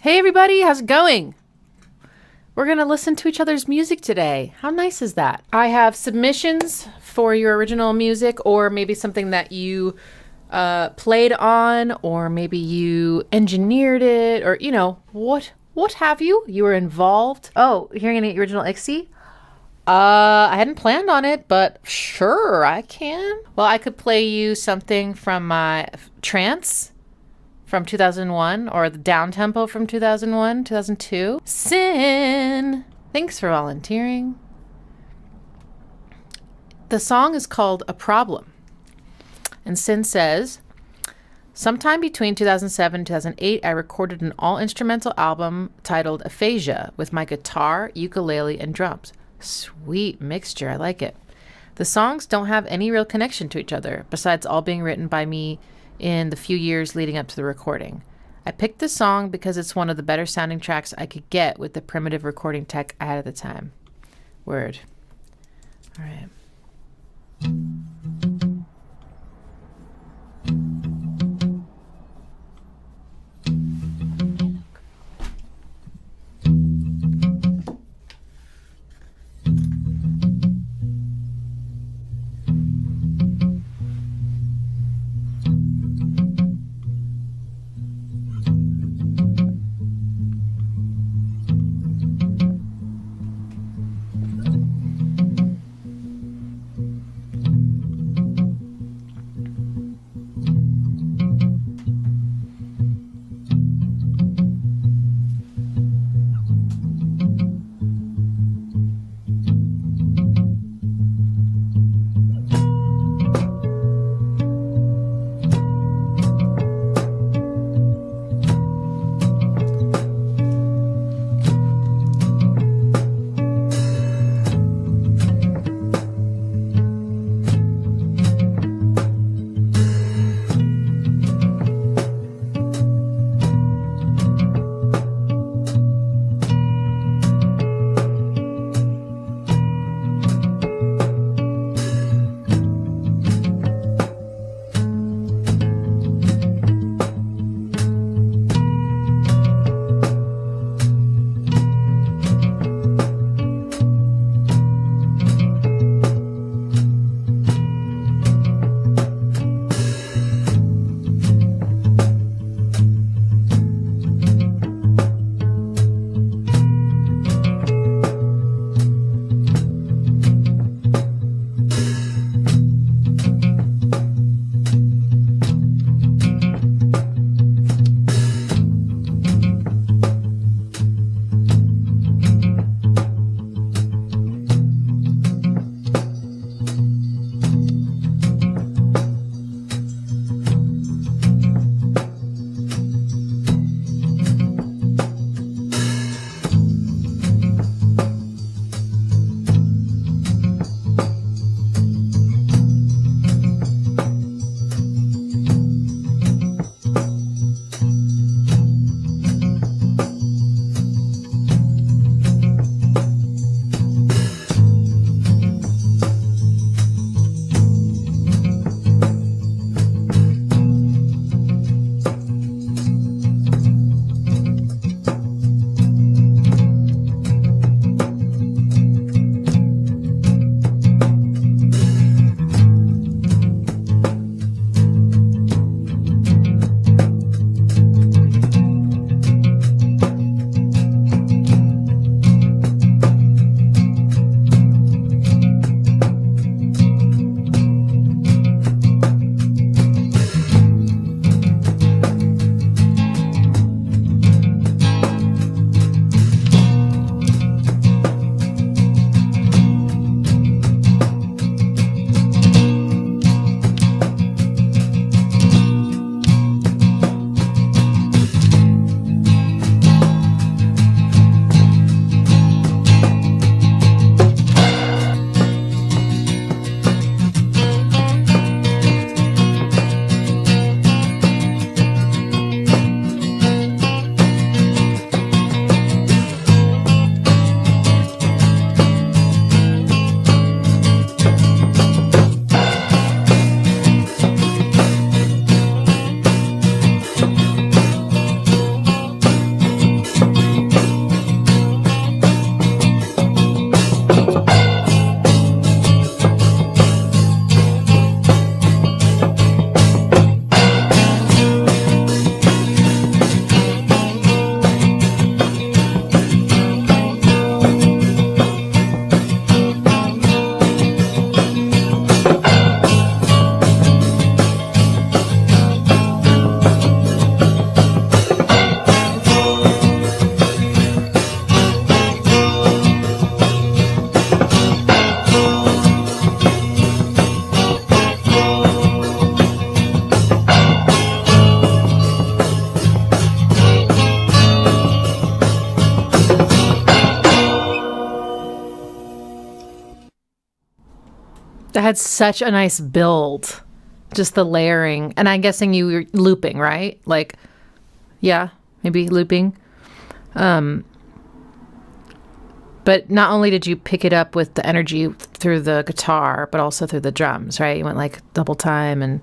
Hey everybody, how's it going? We're going to listen to each other's music today. How nice is that? I have submissions for your original music, or maybe something that you played on, or maybe you engineered it, or, you know, what have you? You were involved. Oh, hearing any original IXI? I hadn't planned on it, but sure, I can. Well, I could play you something from my trance from 2001, or the down tempo from 2001, 2002. Sin, thanks for volunteering. The song is called A Problem. And Sin says, sometime between 2007 and 2008, I recorded an all-instrumental album titled Aphasia with my guitar, ukulele, and drums. Sweet mixture, I like it. The songs don't have any real connection to each other, besides all being written by me in the few years leading up to the recording. I picked this song because it's one of the better sounding tracks I could get with the primitive recording tech I had at the time. Word. All right. had such a nice build. Just the layering. And I'm guessing you were looping, right? Like, yeah, maybe looping. But not only did you pick it up with the energy through the guitar, but also through the drums, right? You went like double time, and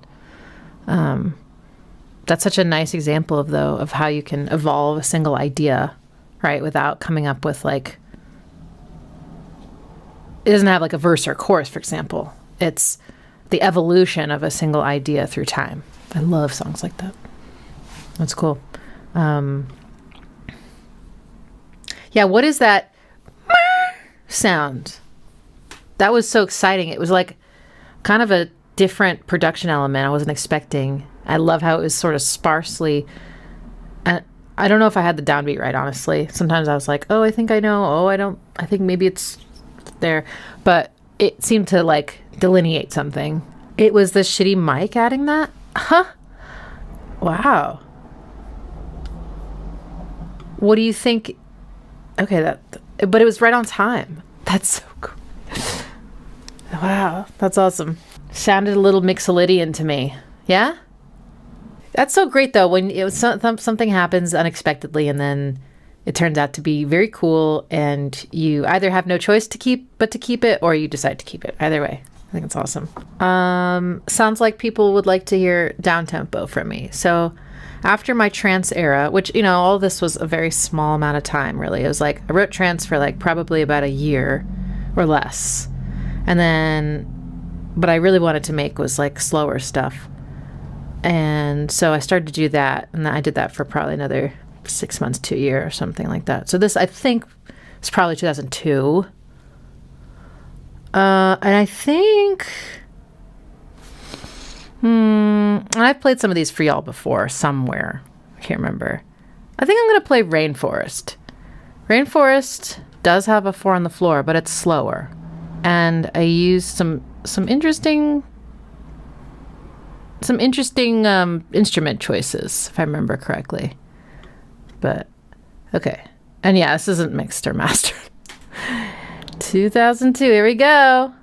that's such a nice example of how you can evolve a single idea, right? Without coming up with like, it doesn't have like a verse or chorus, for example. It's the evolution of a single idea through time. I love songs like that. That's cool. Yeah, what is that sound? That was so exciting. It was like kind of a different production element I wasn't expecting. I love how it was sort of sparsely, and I don't know if I had the downbeat right, honestly. Sometimes I was like, oh, I think I know. Oh, I think maybe it's there. But it seemed to like delineate something. It was the shitty mic adding that? Huh? Wow. What do you think? Okay, but it was right on time. That's so cool. Wow, that's awesome. Sounded a little Mixolydian to me. Yeah? That's so great, though, when something happens unexpectedly and then it turns out to be very cool and you either have no choice to keep it, or you decide to keep it. Either way, I think it's awesome. Sounds like people would like to hear downtempo from me. So after my trance era, which, all this was a very small amount of time, really. It was like, I wrote trance for like probably about a year or less. And then what I really wanted to make was like slower stuff. And so I started to do that. And I did that for probably another 6 months to a year or something like that. So this, I think, is probably 2002. And I think... I've played some of these for y'all before, somewhere. I can't remember. I think I'm going to play Rainforest. Rainforest does have a 4 on the floor, but it's slower. And I used some interesting instrument choices, if I remember correctly. But, okay. And yeah, this isn't mixed or mastered. 2002, here we go.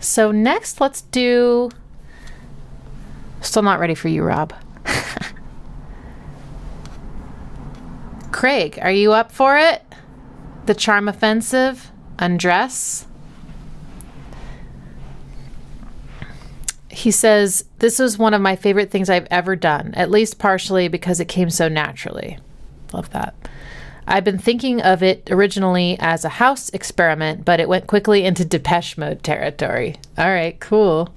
So next, let's do... Still not ready for you, Rob. Craig, are you up for it? The Charm Offensive, Undress. He says, this was one of my favorite things I've ever done, at least partially because it came so naturally. Love that. I've been thinking of it originally as a house experiment, but it went quickly into Depeche Mode territory. All right, cool.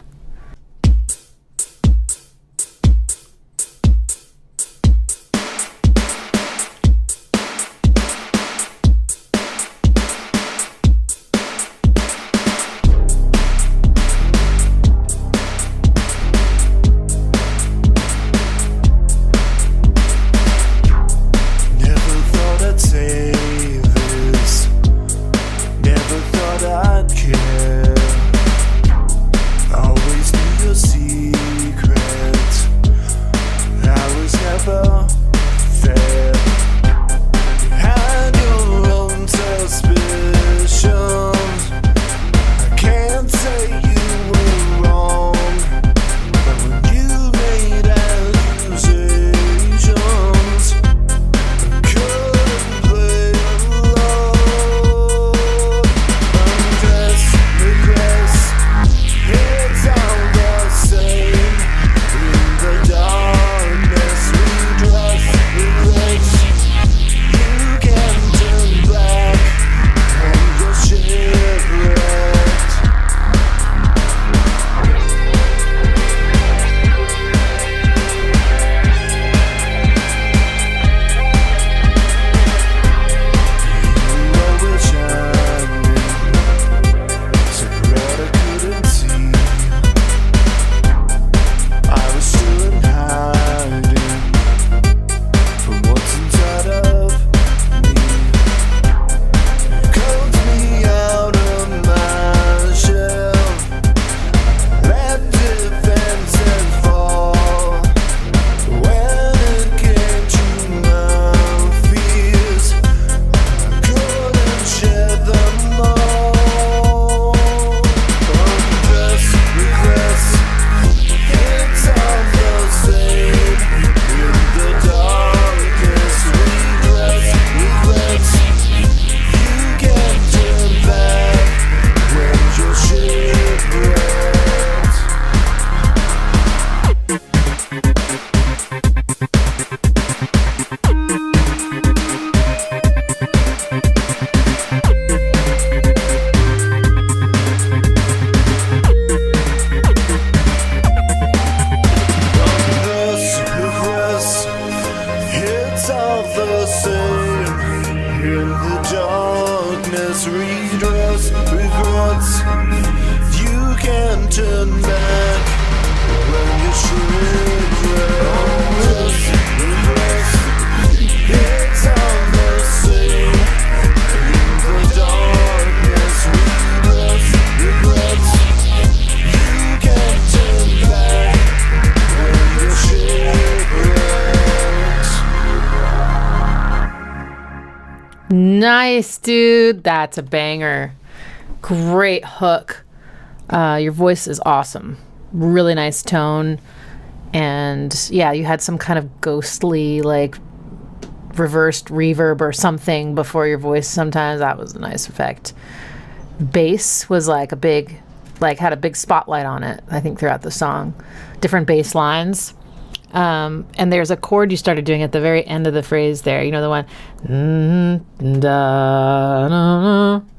Nice, dude. That's a banger. Great hook. Your voice is awesome. Really nice tone. And yeah, you had some kind of ghostly, like, reversed reverb or something before your voice sometimes. That was a nice effect. Bass was like a big, like, had a big spotlight on it, I think, throughout the song. Different bass lines. And there's a chord you started doing at the very end of the phrase there. You know, the one.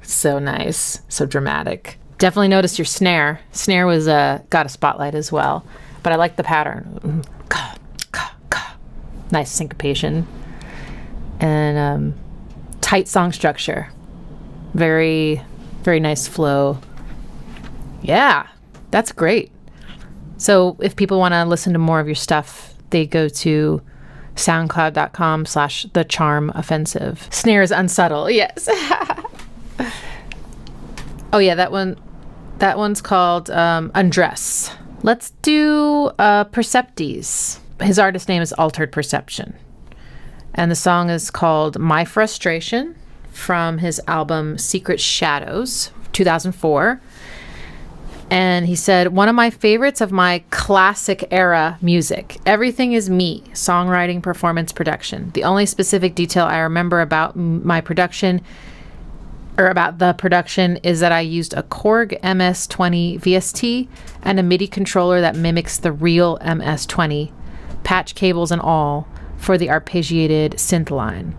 So nice. So dramatic. Definitely noticed your snare. Snare was got a spotlight as well. But I like the pattern. Nice syncopation. And tight song structure. Very, very nice flow. Yeah, that's great. So if people want to listen to more of your stuff, they go to soundcloud.com/thecharmoffensive. Snare is unsubtle. Yes. Oh yeah, that one's called Undress. Let's do Perceptes. His artist name is Altered Perception. And the song is called My Frustration from his album Secret Shadows, 2004. And he said, one of my favorites of my classic era music. Everything is me, songwriting, performance, production. The only specific detail I remember about my production, or about the production, is that I used a Korg MS-20 VST and a MIDI controller that mimics the real MS-20, patch cables and all, for the arpeggiated synth line.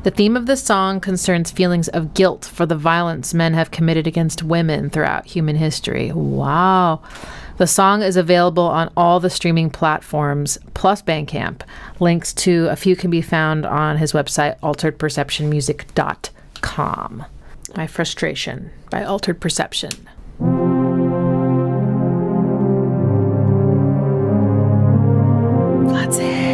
The theme of the song concerns feelings of guilt for the violence men have committed against women throughout human history. Wow. The song is available on all the streaming platforms, plus Bandcamp. Links to a few can be found on his website, alteredperceptionmusic.com. My Frustration by Altered Perception. Flat six.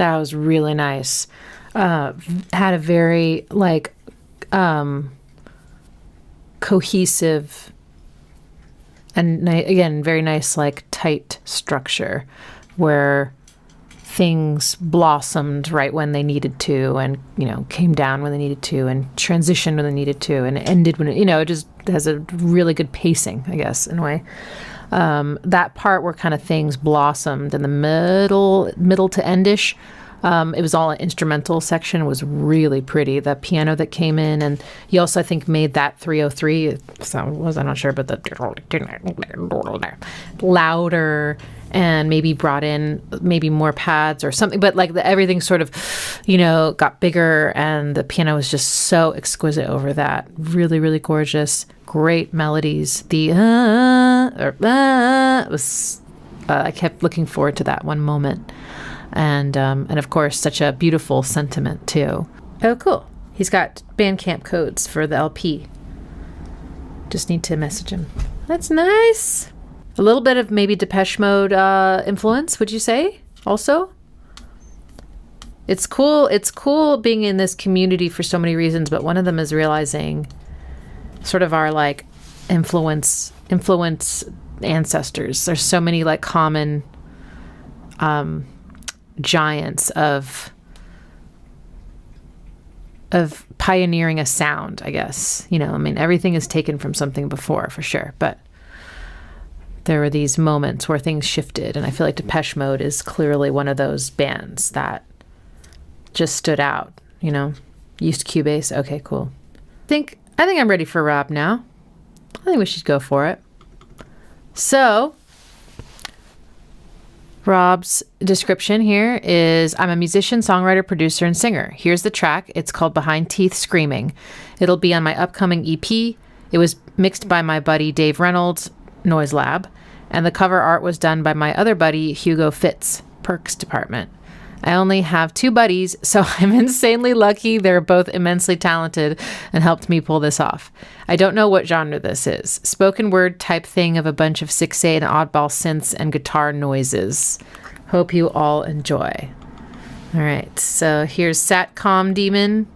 That was really nice. Had a very like cohesive and again very nice like tight structure where things blossomed right when they needed to, and came down when they needed to, and transitioned when they needed to, and ended when it just has a really good pacing, I guess, in a way. That part where kind of things blossomed in the middle to endish, it was all an instrumental section, was really pretty. The piano that came in, and he also, I think, made that 303 sound, was I'm not sure, but the louder, and maybe brought in maybe more pads or something, but like everything sort of, got bigger, and the piano was just so exquisite over that. Really, really gorgeous, great melodies. The was I kept looking forward to that one moment, and of course, such a beautiful sentiment too. Oh, cool! He's got Bandcamp codes for the LP. Just need to message him. That's nice. A little bit of maybe Depeche Mode influence, would you say? Also, it's cool. It's cool being in this community for so many reasons, but one of them is realizing sort of our like influence ancestors. There's so many like common giants of pioneering a sound, I guess. Everything is taken from something before, for sure, but there were these moments where things shifted, and I feel like Depeche Mode is clearly one of those bands that just stood out, Used Cubase. Okay, cool. I think I'm ready for Rob now. I think we should go for it. So, Rob's description here is, I'm a musician, songwriter, producer, and singer. Here's the track. It's called Behind Teeth Screaming. It'll be on my upcoming EP. It was mixed by my buddy Dave Reynolds, Noise Lab, and the cover art was done by my other buddy Hugo Fitz, Perks Department. I only have 2 buddies, so I'm insanely lucky. They're both immensely talented and helped me pull this off. I don't know what genre this is. Spoken word type thing of a bunch of 6/8 and oddball synths and guitar noises. Hope you all enjoy. All right, so here's Satcomdaemon.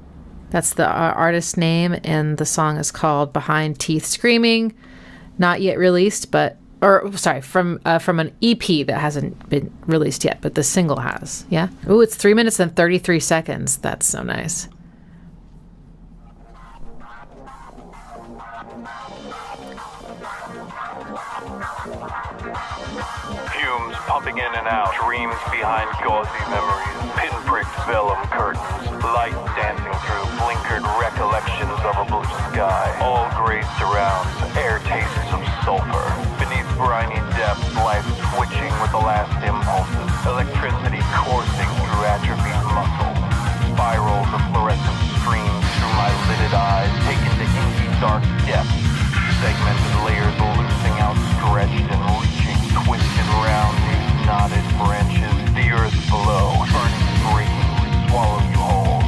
That's the artist name, and the song is called Behind Teeth Screaming. Not yet released, from an EP that hasn't been released yet, but the single has. Yeah. Ooh, it's 3 minutes and 33 seconds. That's so nice. Fumes pumping in and out, dreams behind gauzy memories, pinpricked vellum curtains, light dancing through blinkered recollections of a blue sky. All gray surrounds, air tastes of sulfur. Beneath briny depths, life twitching with the last impulses, electricity coursing through atrophied muscles. Spirals of fluorescent streams through my lidded eyes, taken to inky dark depths. Segmented layers loosing out, stretched and reaching, twisted round these knotted branches. The earth below, burning, breaking, swallow you whole.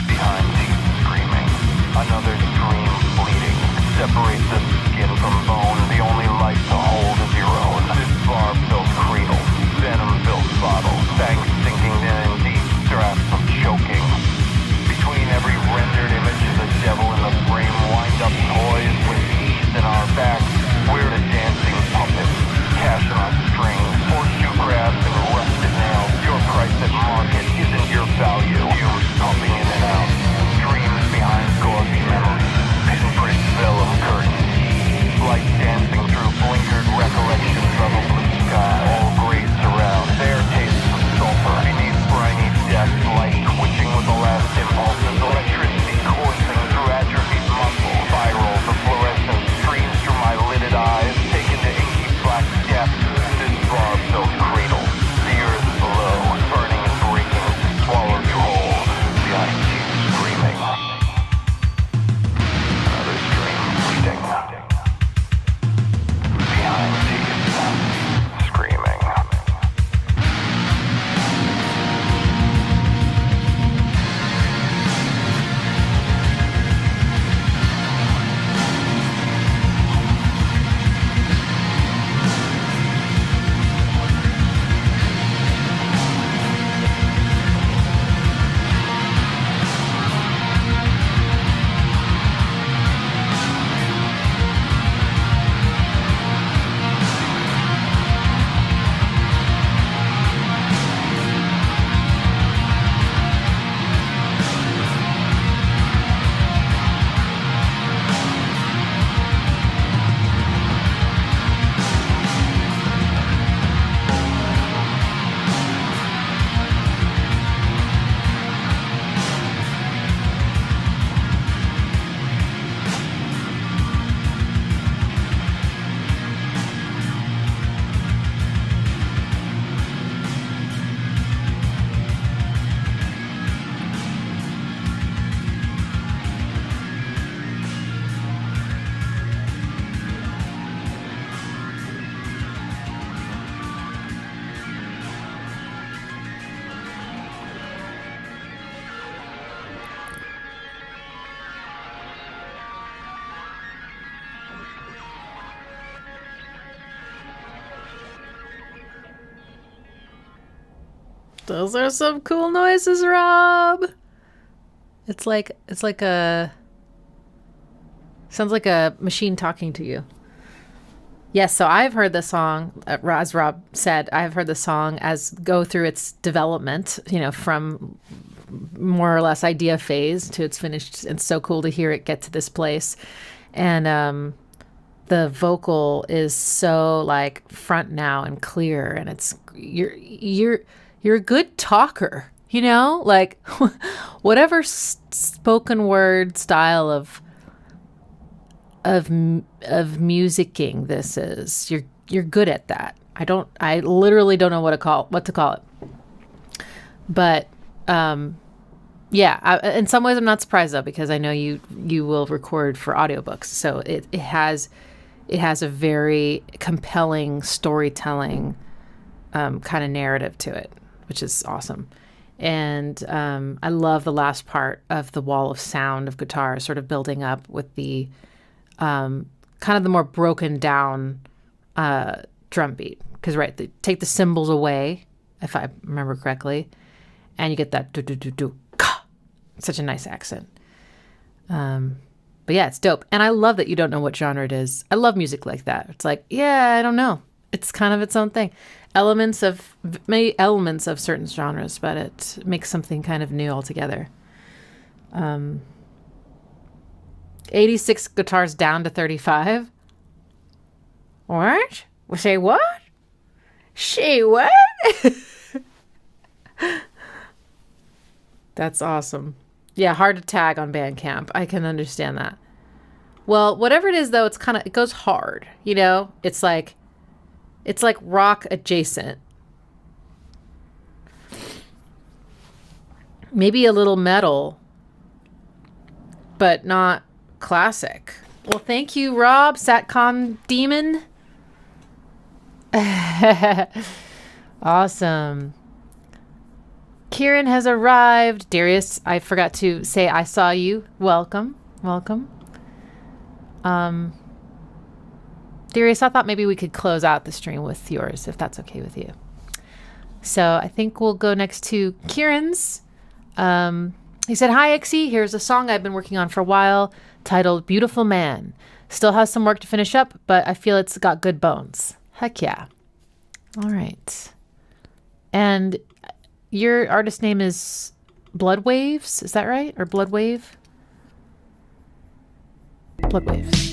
Behind teeth screaming, another dream fleeting. Separate the skin from bone, the only life to hold is your own. This barb-filled cradle Those are some cool noises, Rob. It's like a sounds like a machine talking to you. Yes, so I've heard the song, as Rob said, I've heard the song as go through its development, from more or less idea phase to its finished. It's so cool to hear it get to this place. And the vocal is so like front now and clear, and it's you're a good talker, like whatever spoken word style of musicking this is, you're good at that. I literally don't know what to call it. But yeah, in some ways I'm not surprised though, because I know you will record for audiobooks. So it has a very compelling storytelling kind of narrative to it, which is awesome. And I love the last part of the wall of sound of guitar sort of building up with the kind of the more broken down drum beat. Because, right, they take the cymbals away, if I remember correctly, and you get that do-do-do-do, ka. Such a nice accent. But yeah, it's dope. And I love that you don't know what genre it is. I love music like that. It's like, yeah, I don't know. It's kind of its own thing. Many elements of certain genres, but it makes something kind of new altogether. 86 guitars down to 35. What? Say what? Say what? That's awesome. Yeah, hard to tag on Bandcamp. I can understand that. Well, whatever it is though, it goes hard, It's like rock adjacent. Maybe a little metal, but not classic. Well, thank you, Rob, Satcomdaemon. Awesome. Kieran has arrived. Darius, I forgot to say I saw you. Welcome. Darius, I thought maybe we could close out the stream with yours, if that's okay with you. So I think we'll go next to Kieran's. He said, "Hi, Ixie. Here's a song I've been working on for a while, titled Beautiful Man. Still has some work to finish up, but I feel it's got good bones." Heck yeah. All right. And your artist name is Bloodwaves, is that right? Or Bloodwave? Bloodwaves.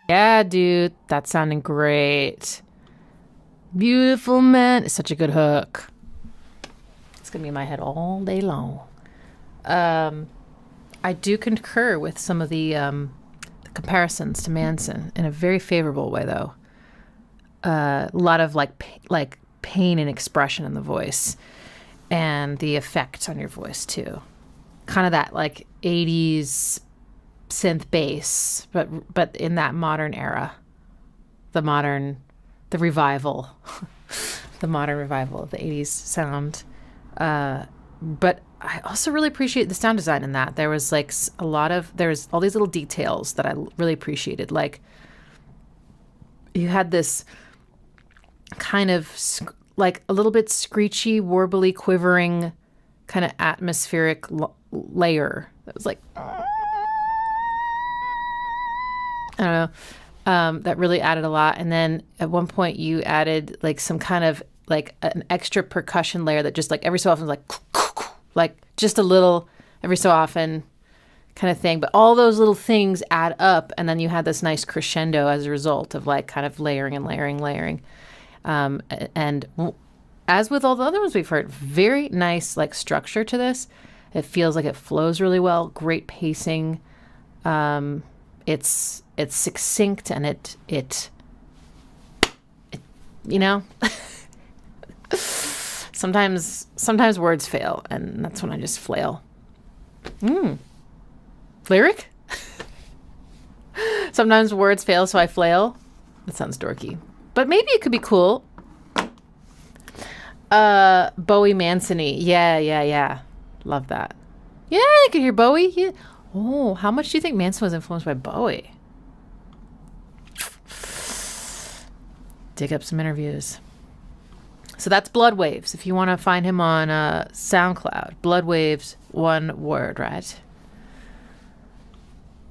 Yeah, dude, that's sounding great. Beautiful man. It's such a good hook. It's gonna be in my head all day long. I do concur with some of the comparisons to Manson in a very favorable way, though. A lot of like pain and expression in the voice, and the effect on your voice too. Kind of that like 80s synth bass, but in that modern era, the revival, the modern revival of the 80s sound. But I also really appreciate the sound design in that. There was like there's all these little details that I really appreciated. Like you had this kind of like a little bit screechy, warbly, quivering kind of atmospheric layer that was like, I don't know, that really added a lot. And then at one point you added like some kind of like an extra percussion layer that just like every so often was like just a little every so often kind of thing. But all those little things add up, and then you had this nice crescendo as a result of like kind of layering and layering. And as with all the other ones we've heard, very nice like structure to this. It feels like it flows really well. Great pacing. It's succinct, and it you know. Sometimes words fail, and that's when I just flail. Lyric? Sometimes words fail, so I flail. That sounds dorky, but maybe it could be cool. Bowie Manson-y. Yeah. Love that. Yeah, I could hear Bowie. Yeah. Oh, how much do you think Manson was influenced by Bowie? Dig up some interviews. So that's Bloodwaves. If you want to find him on SoundCloud, Bloodwaves, one word, right?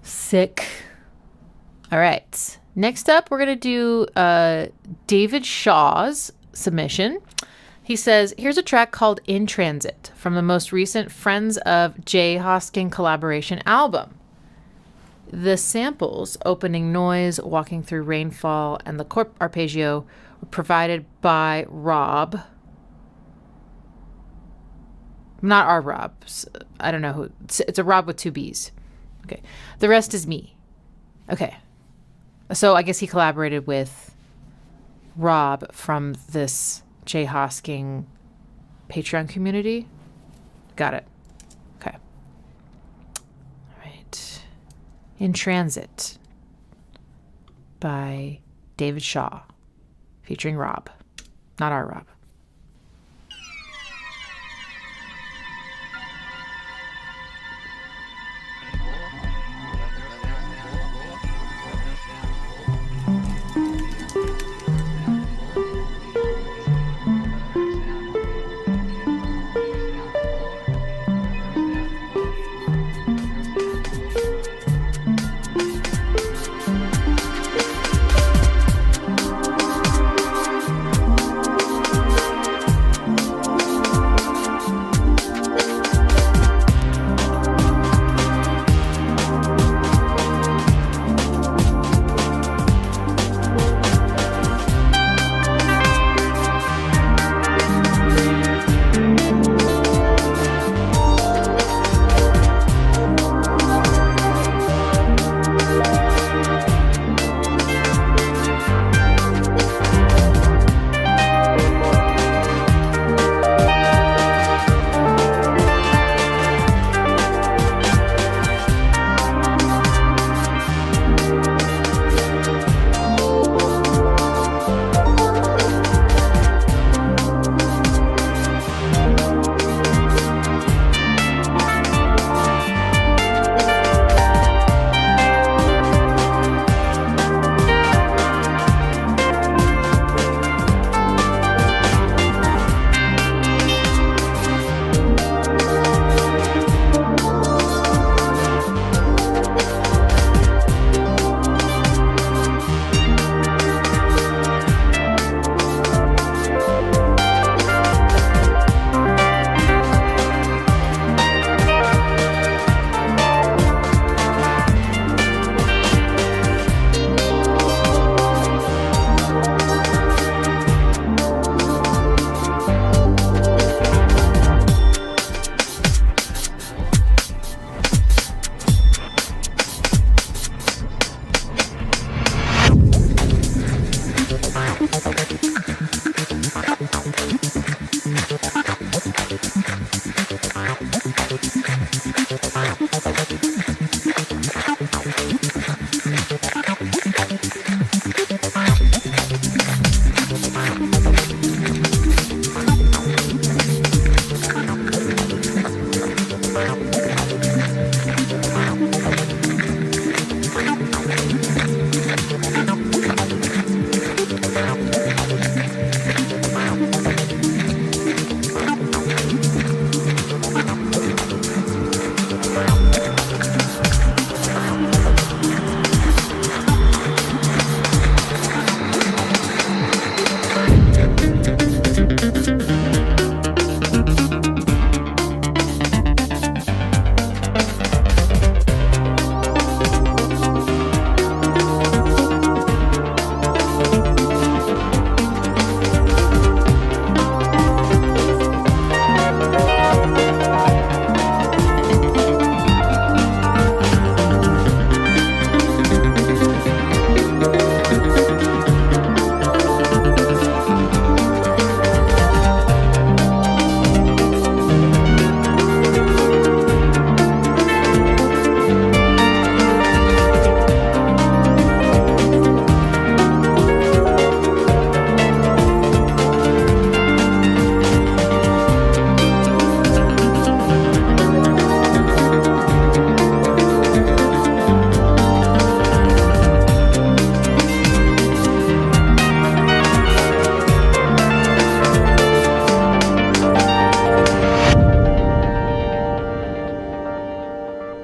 Sick. All right. Next up, we're going to do David Shaw's submission. He says, here's a track called In Transit from the most recent Friends of Jay Hosking collaboration album. The samples, opening noise, walking through rainfall, and the corp arpeggio were provided by Rob. Not our Rob. I don't know who. It's a Rob with two B's. Okay. The rest is me. Okay. So I guess he collaborated with Rob from this Jay Hosking Patreon community. Got it. Okay. All right. In Transit by David Shaw, featuring Rob. Not our Rob.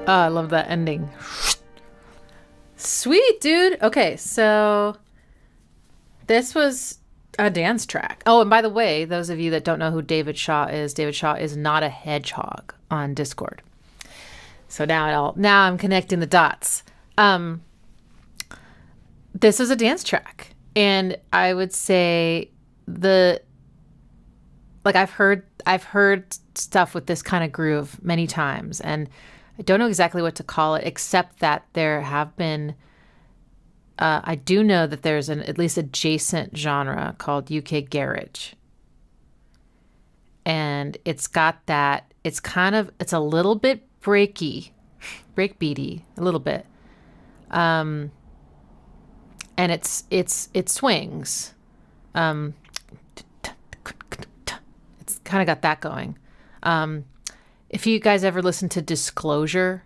I love that ending. Sweet, dude. Okay, so this was a dance track. Oh, and by the way, those of you that don't know who David Shaw is not a hedgehog on Discord. So now I'm connecting the dots. This is a dance track, and I would say I've heard stuff with this kind of groove many times, and I don't know exactly what to call it, except that there have been, I do know that there's an at least adjacent genre called UK Garage. And it's got that, it's a little bit breakbeaty, a little bit. And it swings. It's kind of got that going. If you guys ever listen to Disclosure,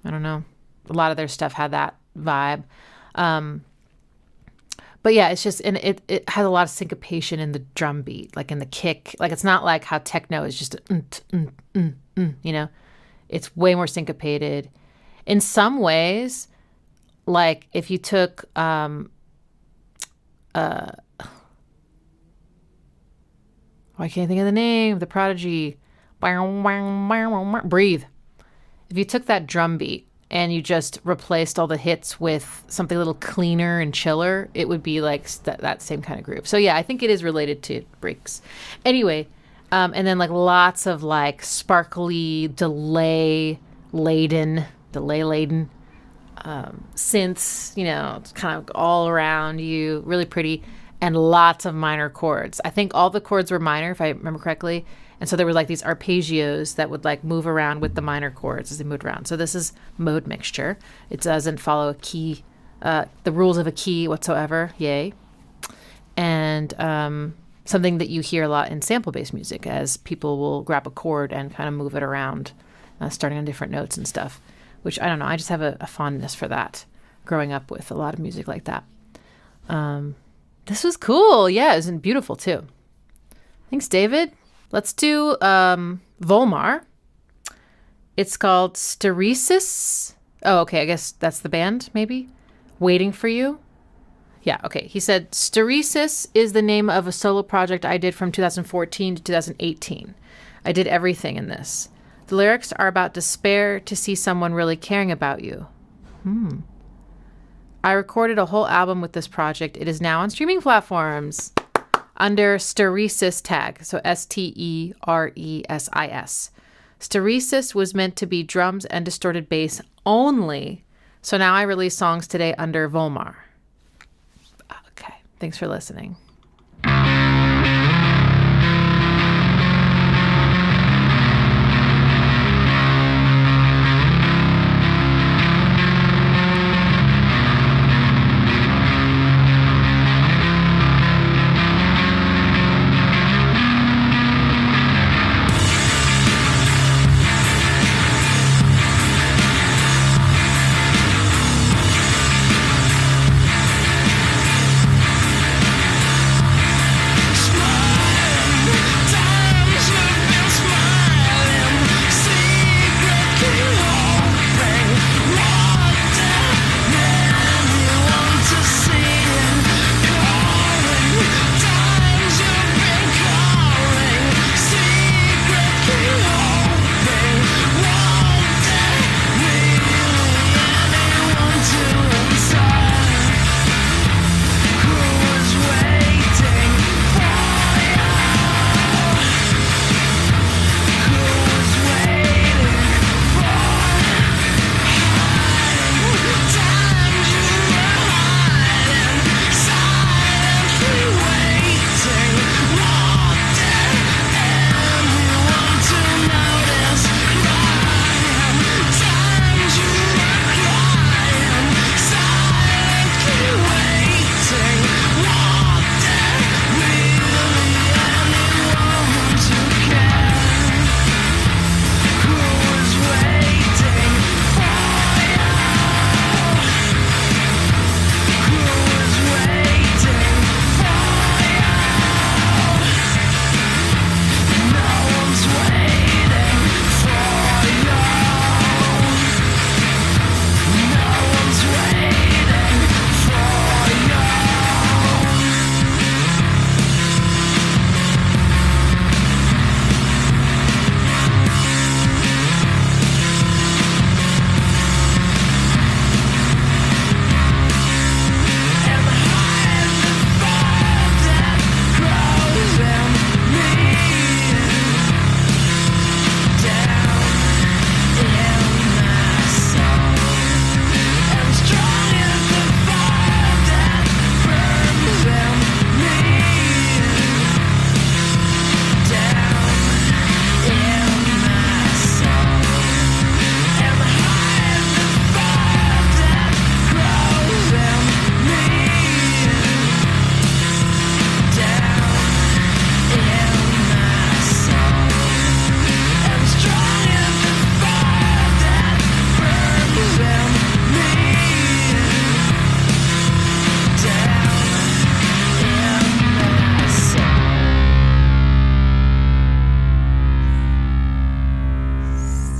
I don't know, a lot of their stuff had that vibe. But yeah, it's just, and it has a lot of syncopation in the drum beat, like in the kick. Like it's not like how techno is just, you know, it's way more syncopated. In some ways, like if you took, I can't think of the name, The Prodigy, Breathe. If you took that drum beat and you just replaced all the hits with something a little cleaner and chiller, it would be like that same kind of groove. So yeah, I think it is related to breaks. Anyway, and then like lots of like sparkly delay laden synths, you know, it's kind of all around you, really pretty, and lots of minor chords. I think all the chords were minor, if I remember correctly. And so there were like these arpeggios that would like move around with the minor chords as they moved around. So this is mode mixture. It doesn't follow a key, the rules of a key whatsoever. Yay. And something that you hear a lot in sample-based music, as people will grab a chord and kind of move it around, starting on different notes and stuff, which I don't know. I just have a fondness for that, growing up with a lot of music like that. This was cool. Yeah, it was beautiful too. Thanks, David. Let's do Volmar. It's called Steresis. Oh, okay. I guess that's the band, maybe. Waiting for You. Yeah, okay. He said, Steresis is the name of a solo project I did from 2014 to 2018. I did everything in this. The lyrics are about despair to see someone really caring about you. I recorded a whole album with this project. It is now on streaming platforms under Steresis tag, so Steresis. Steresis was meant to be drums and distorted bass only, so now I release songs today under Volmar. Okay, thanks for listening.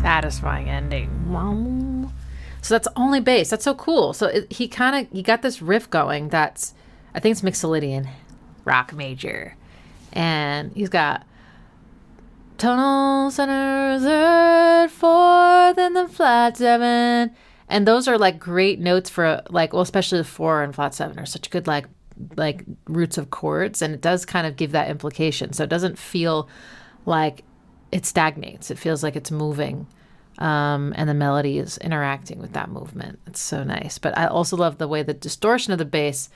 Satisfying ending. So that's only bass. That's so cool. So he got this riff going that's, I think it's Mixolydian rock major. And he's got tonal center third, fourth, and then flat seven. And those are like great notes for like, well, especially the 4 and flat 7 are such good like roots of chords. And it does kind of give that implication. So it doesn't feel like it stagnates. It feels like it's moving. And the melody is interacting with that movement. It's so nice. But I also love the way the distortion of the bass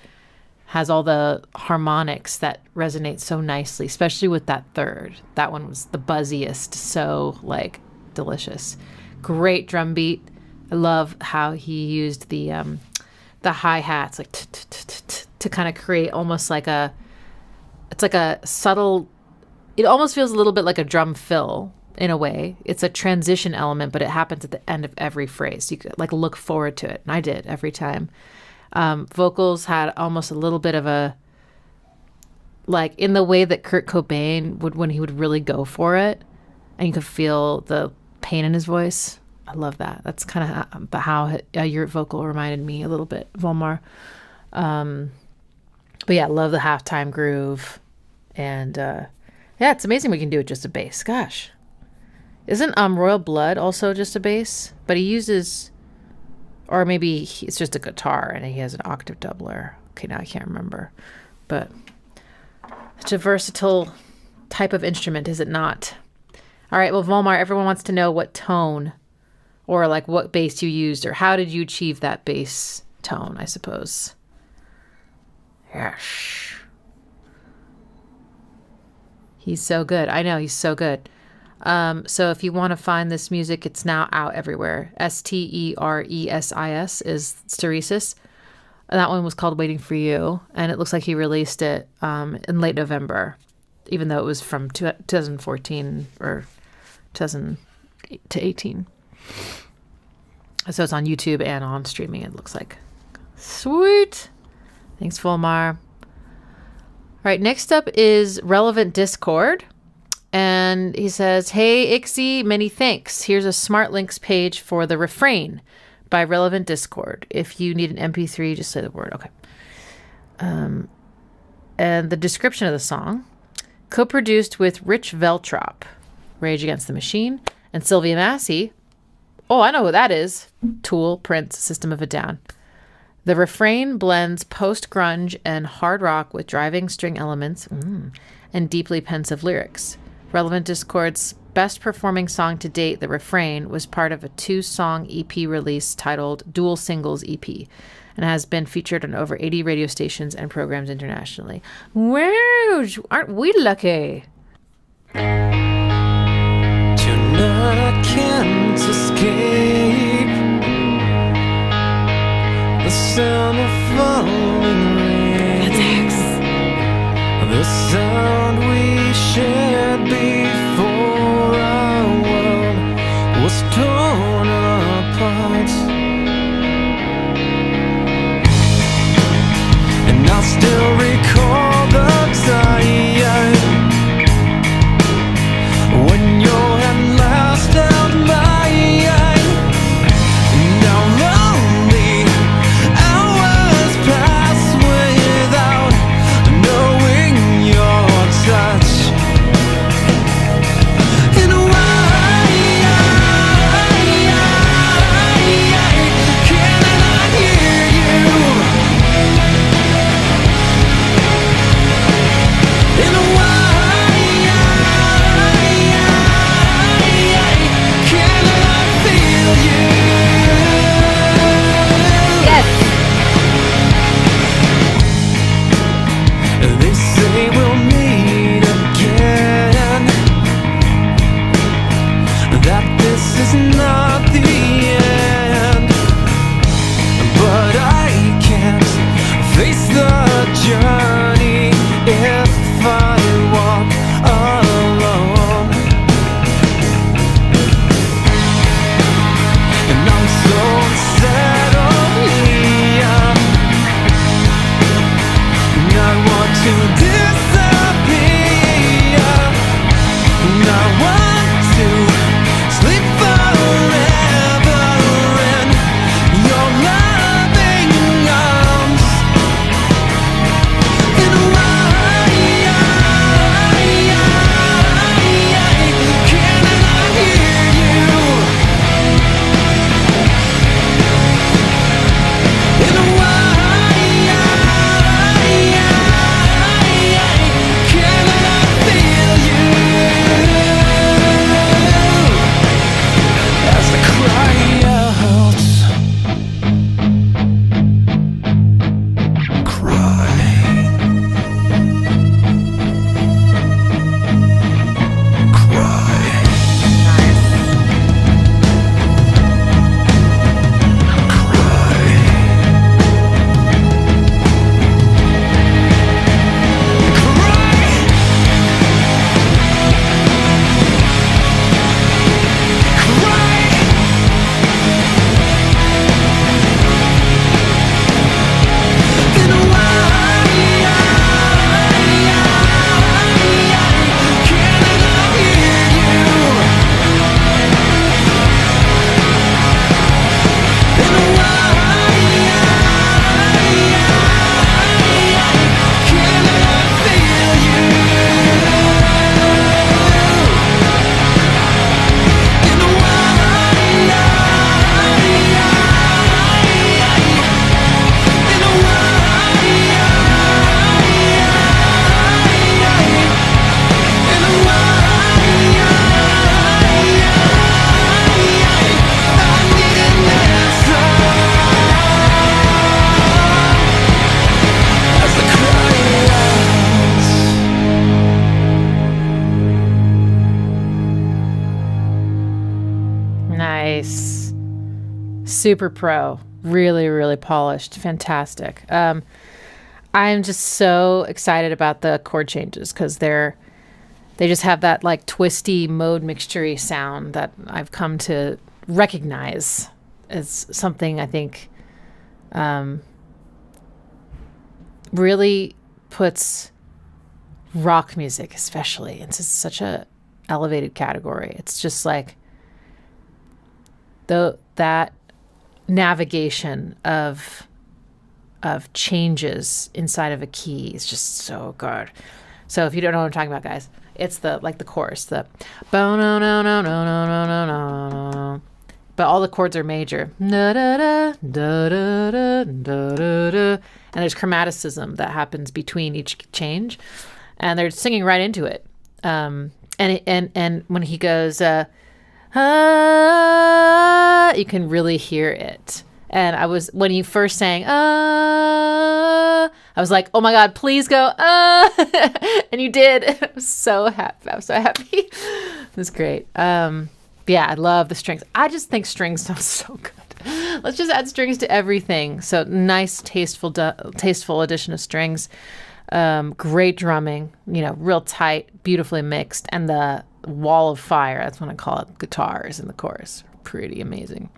has all the harmonics that resonate so nicely, especially with that third. That one was the buzziest, so like delicious. Great drum beat. I love how he used the hi-hats like to kind of create almost like it's like a subtle, it almost feels a little bit like a drum fill in a way. It's a transition element, but it happens at the end of every phrase. You could like look forward to it. And I did every time. Vocals had almost a little bit of a, like in the way that Kurt Cobain would when he would really go for it, and you could feel the pain in his voice. I love that. That's kind of how your vocal reminded me a little bit, Volmar. But yeah, I love the halftime groove. And yeah, it's amazing we can do it just a bass. Gosh. Isn't Royal Blood also just a bass? But he uses... Or maybe it's just a guitar and he has an octave doubler. Okay, now I can't remember. But such a versatile type of instrument, is it not? All right, well, Volmar, everyone wants to know what tone or like what bass you used or how did you achieve that bass tone, I suppose. Yes. He's so good. I know, he's so good. So if you want to find this music, it's now out everywhere. Steresis is Steresis. That one was called Waiting for You. And it looks like he released it in late November, even though it was from 2014 or 2018. So it's on YouTube and on streaming, it looks like. Sweet. Thanks, Volmar. All right, next up is Relevant Discord. And he says, hey, Ixie, many thanks. Here's a Smart Links page for the Refrain by Relevant Discord. If you need an MP3, just say the word. Okay. And the description of the song, co-produced with Rich Veltrop, Rage Against the Machine, and Sylvia Massey. Oh, I know who that is. Tool, Prince, System of a Down. The Refrain blends post-grunge and hard rock with driving string elements and deeply pensive lyrics. Relevant Discord's best performing song to date, The Refrain, was part of a 2-song EP release titled Dual Singles EP and has been featured on over 80 radio stations and programs internationally. Wow, aren't we lucky? Tonight I can't escape the sound of falling rain. The sound we shared before our world was torn apart. And I still recall the time when your hand last held mine, and how lonely hours pass without knowing your touch. And why can I not hear you? And why can I not feel you? Yes. They say we'll meet again, that this is not the end, but I can't face the journey if I walk alone. And I'm so unsettled, Leon. I want to disappear. I want to sleep forever. Nice. Super pro. Really, really polished. Fantastic. I'm just so excited about the chord changes because they just have that like twisty mode mixture-y sound that I've come to recognize as something I think really puts rock music especially into such a elevated category. It's just like that navigation of changes inside of a key is just so good. So if you don't know what I'm talking about, guys, it's the chorus, the bo no no no no no no no no no, but all the chords are major, da da da da da da da da, and there's chromaticism that happens between each change, and they're singing right into it. And when he goes, you can really hear it. And when you first sang, I was like, oh my God, please go, and you did. I was so happy. It was great. Yeah, I love the strings. I just think strings sound so good. Let's just add strings to everything. So nice, tasteful addition of strings. Great drumming, real tight, beautifully mixed. And the wall of fire, that's what I call it, guitars in the chorus. Pretty amazing.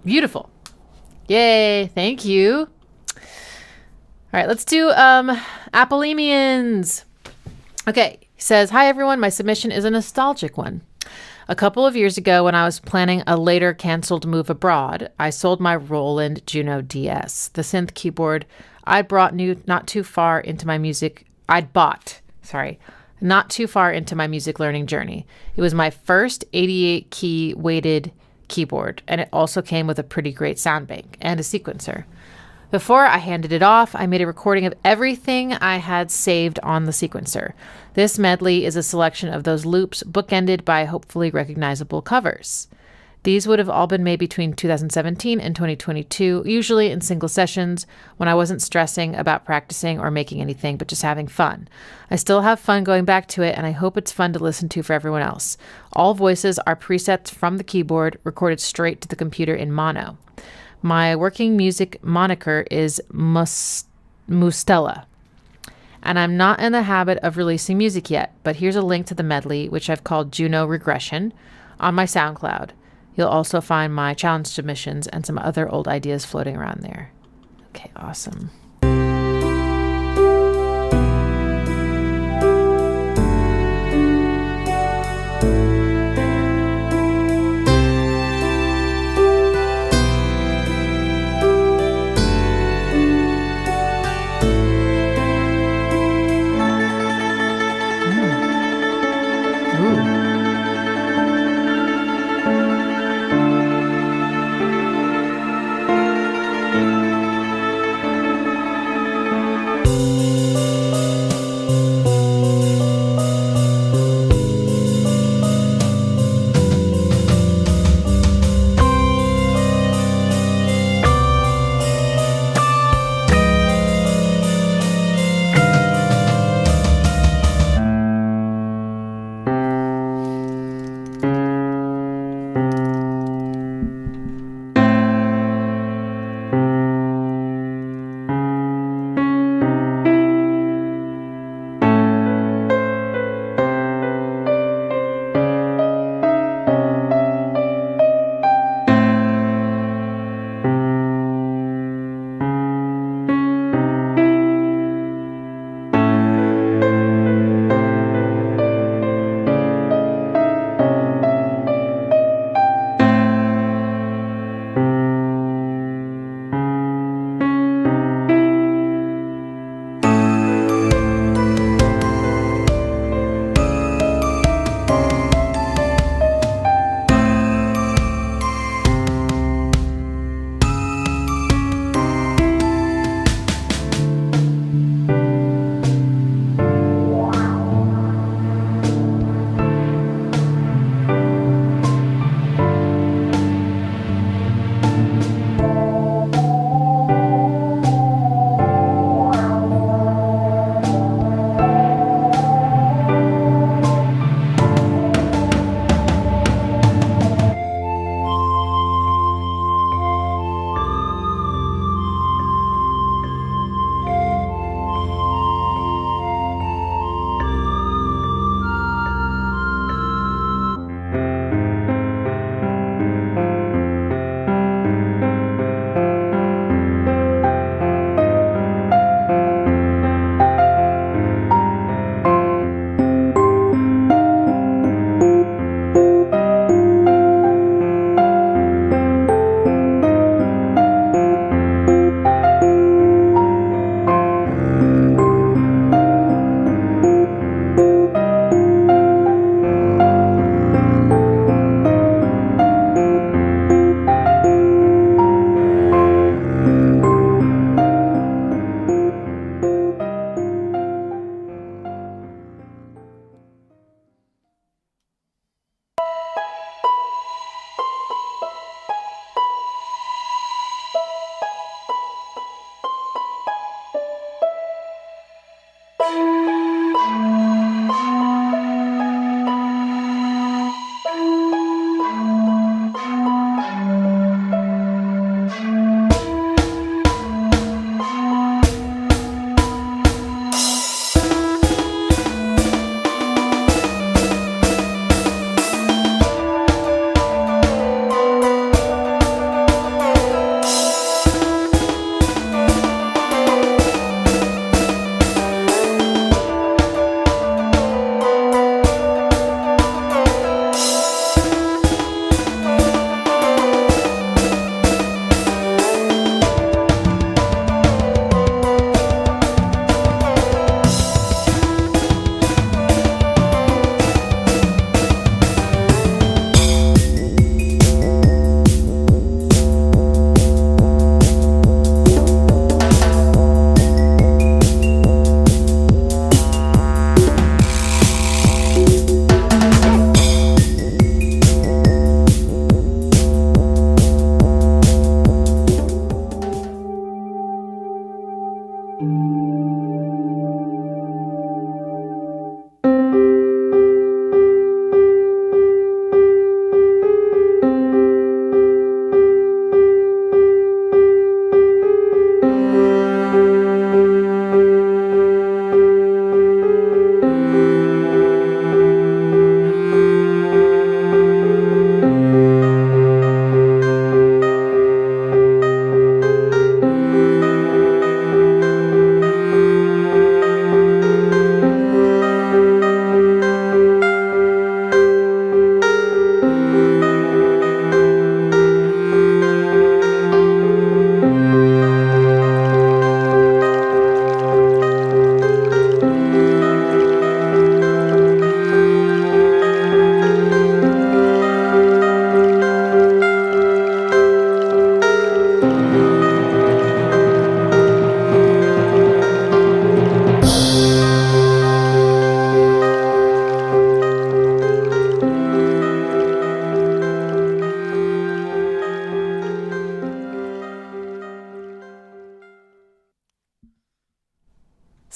Beautiful. Yay, thank you. All right, let's do Appalemians. Okay, he says, hi everyone, my submission is a nostalgic one. A couple of years ago when I was planning a later canceled move abroad, I sold my Roland Juno DS, the synth keyboard I'd bought not too far into my music learning journey. It was my first 88 key weighted keyboard, and it also came with a pretty great sound bank and a sequencer. Before I handed it off, I made a recording of everything I had saved on the sequencer. This medley is a selection of those loops bookended by hopefully recognizable covers. These would have all been made between 2017 and 2022, usually in single sessions when I wasn't stressing about practicing or making anything, but just having fun. I still have fun going back to it, and I hope it's fun to listen to for everyone else. All voices are presets from the keyboard, recorded straight to the computer in mono. My working music moniker is Mustela, and I'm not in the habit of releasing music yet, but here's a link to the medley, which I've called Juno Regression, on my SoundCloud. You'll also find my challenge submissions and some other old ideas floating around there. Okay, awesome.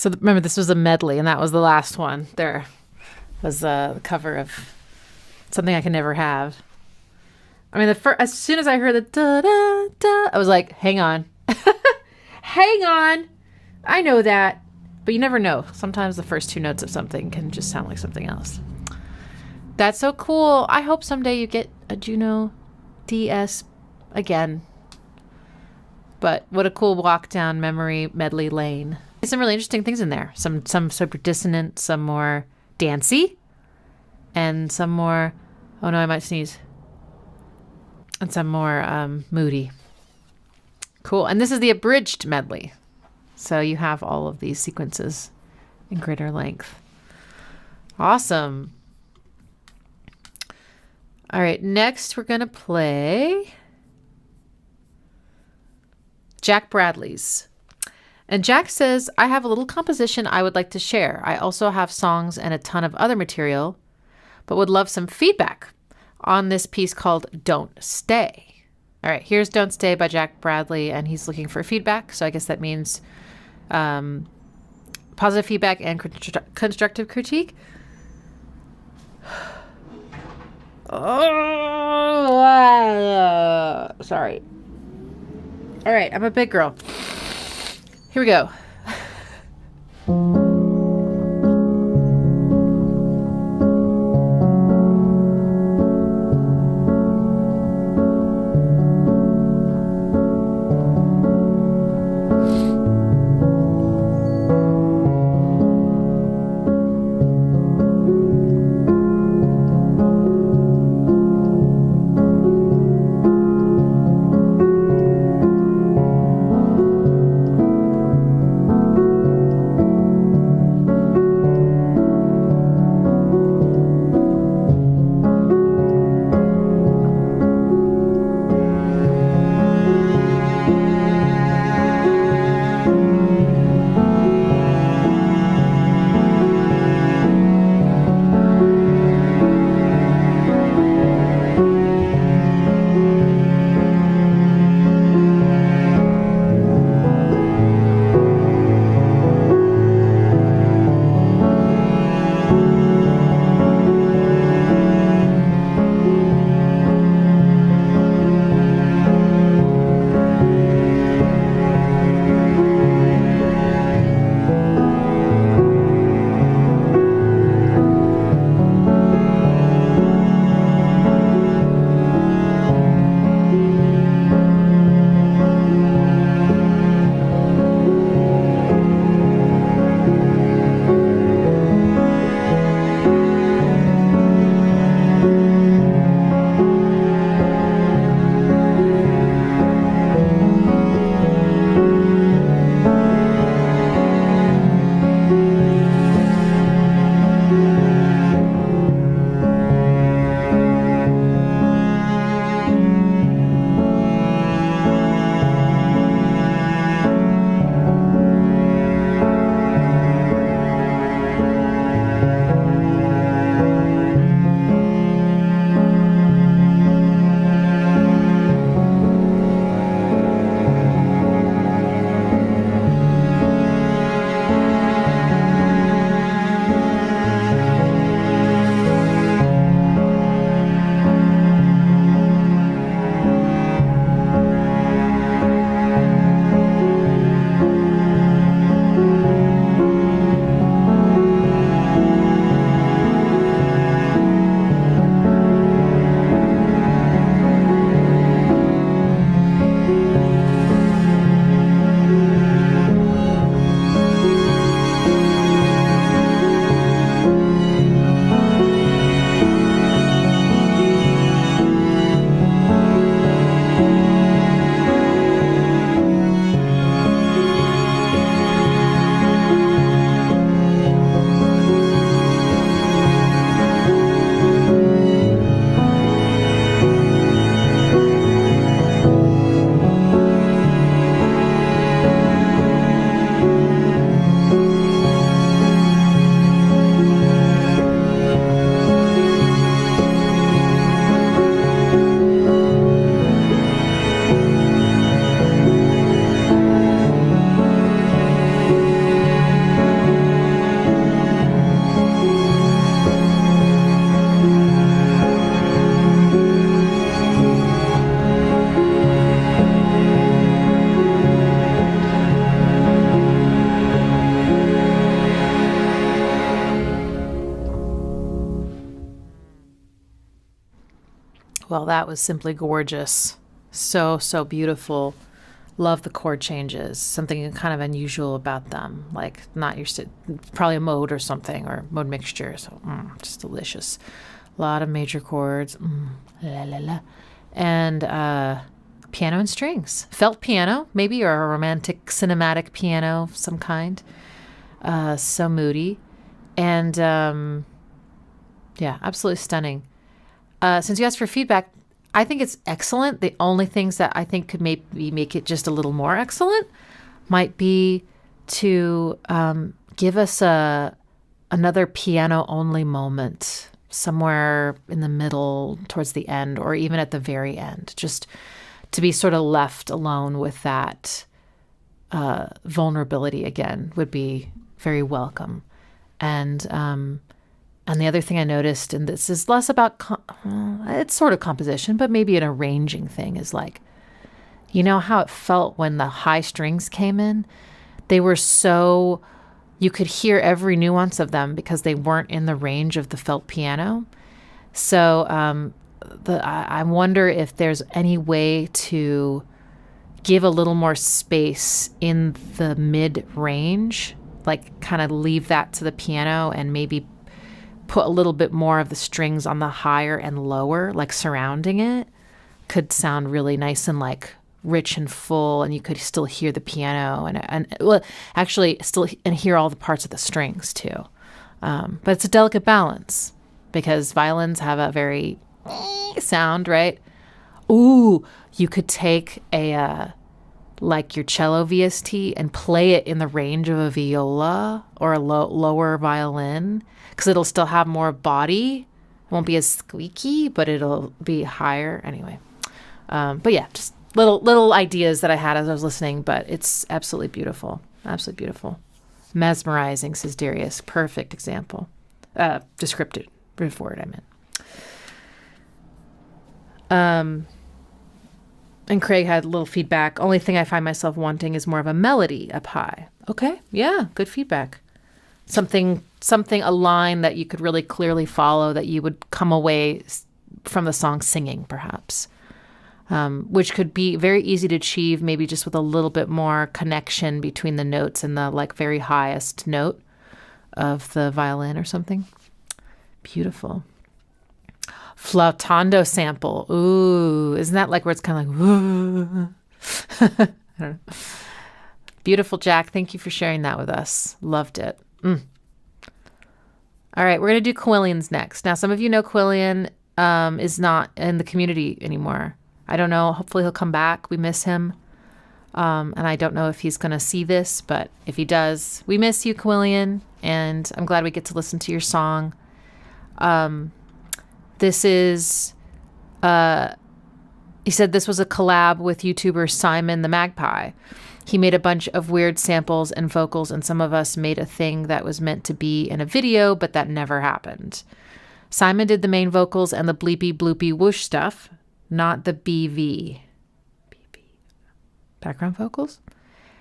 So remember, this was a medley, and that was the last one. There was the cover of Something I Can Never Have. I mean, as soon as I heard the da-da-da, I was like, hang on. Hang on. I know that. But you never know. Sometimes the first two notes of something can just sound like something else. That's so cool. I hope someday you get a Juno DS again. But what a cool walk down memory medley lane. There's some really interesting things in there. Some super dissonant, some more dancey, and some more, oh no, I might sneeze. And some more moody. Cool. And this is the abridged medley. So you have all of these sequences in greater length. Awesome. All right, next we're going to play Jack Bradley's. And Jack says, I have a little composition I would like to share. I also have songs and a ton of other material, but would love some feedback on this piece called Don't Stay. All right, here's Don't Stay by Jack Bradley, and he's looking for feedback. So I guess that means positive feedback and constructive critique. Oh, sorry. All right, I'm a big girl. Here we go. well, that was simply gorgeous. So, so beautiful. Love the chord changes. Something kind of unusual about them. Like not your, probably a mode or something, or mode mixture. So just delicious. A lot of major chords. La la la. And piano and strings. Felt piano, maybe, or a romantic cinematic piano of some kind. So moody. And yeah, absolutely stunning. Since you asked for feedback, I think it's excellent. The only things that I think could maybe make it just a little more excellent might be to give us another piano-only moment somewhere in the middle, towards the end, or even at the very end, just to be sort of left alone with that vulnerability again would be very welcome. And the other thing I noticed, and this is less about, it's sort of composition, but maybe an arranging thing, is like, you know how it felt when the high strings came in? They were so, you could hear every nuance of them because they weren't in the range of the felt piano. So I wonder if there's any way to give a little more space in the mid-range, like kind of leave that to the piano and maybe put a little bit more of the strings on the higher and lower, like surrounding it, could sound really nice and like rich and full, and you could still hear the piano and well, actually still and hear all the parts of the strings too. But it's a delicate balance because violins have a very sound, right? Ooh, you could take a like your cello VST and play it in the range of a viola or a lower violin, because it'll still have more body. It won't be as squeaky, but it'll be higher anyway. But yeah, just little ideas that I had as I was listening, but it's absolutely beautiful. Absolutely beautiful. Mesmerizing, says Darius. Perfect example. Descriptive word, I meant. And Craig had a little feedback. Only thing I find myself wanting is more of a melody up high. Okay, yeah, good feedback. Something, a line that you could really clearly follow, that you would come away from the song singing, perhaps. Which could be very easy to achieve, maybe just with a little bit more connection between the notes and the like very highest note of the violin or something. Beautiful. Flautando sample. Ooh, isn't that like where it's kind of like, ooh. I don't know. Beautiful, Jack. Thank you for sharing that with us. Loved it. All right, we're going to do Kiwillian's next. Now, some of you know Kiwillian is not in the community anymore. I don't know. Hopefully he'll come back. We miss him. And I don't know if he's going to see this, but if he does, we miss you, Kiwillian. And I'm glad we get to listen to your song. This is, he said this was a collab with YouTuber Simon the Magpie. He made a bunch of weird samples and vocals, and some of us made a thing that was meant to be in a video, but that never happened. Simon did the main vocals and the bleepy bloopy whoosh stuff, not the BV. Background vocals?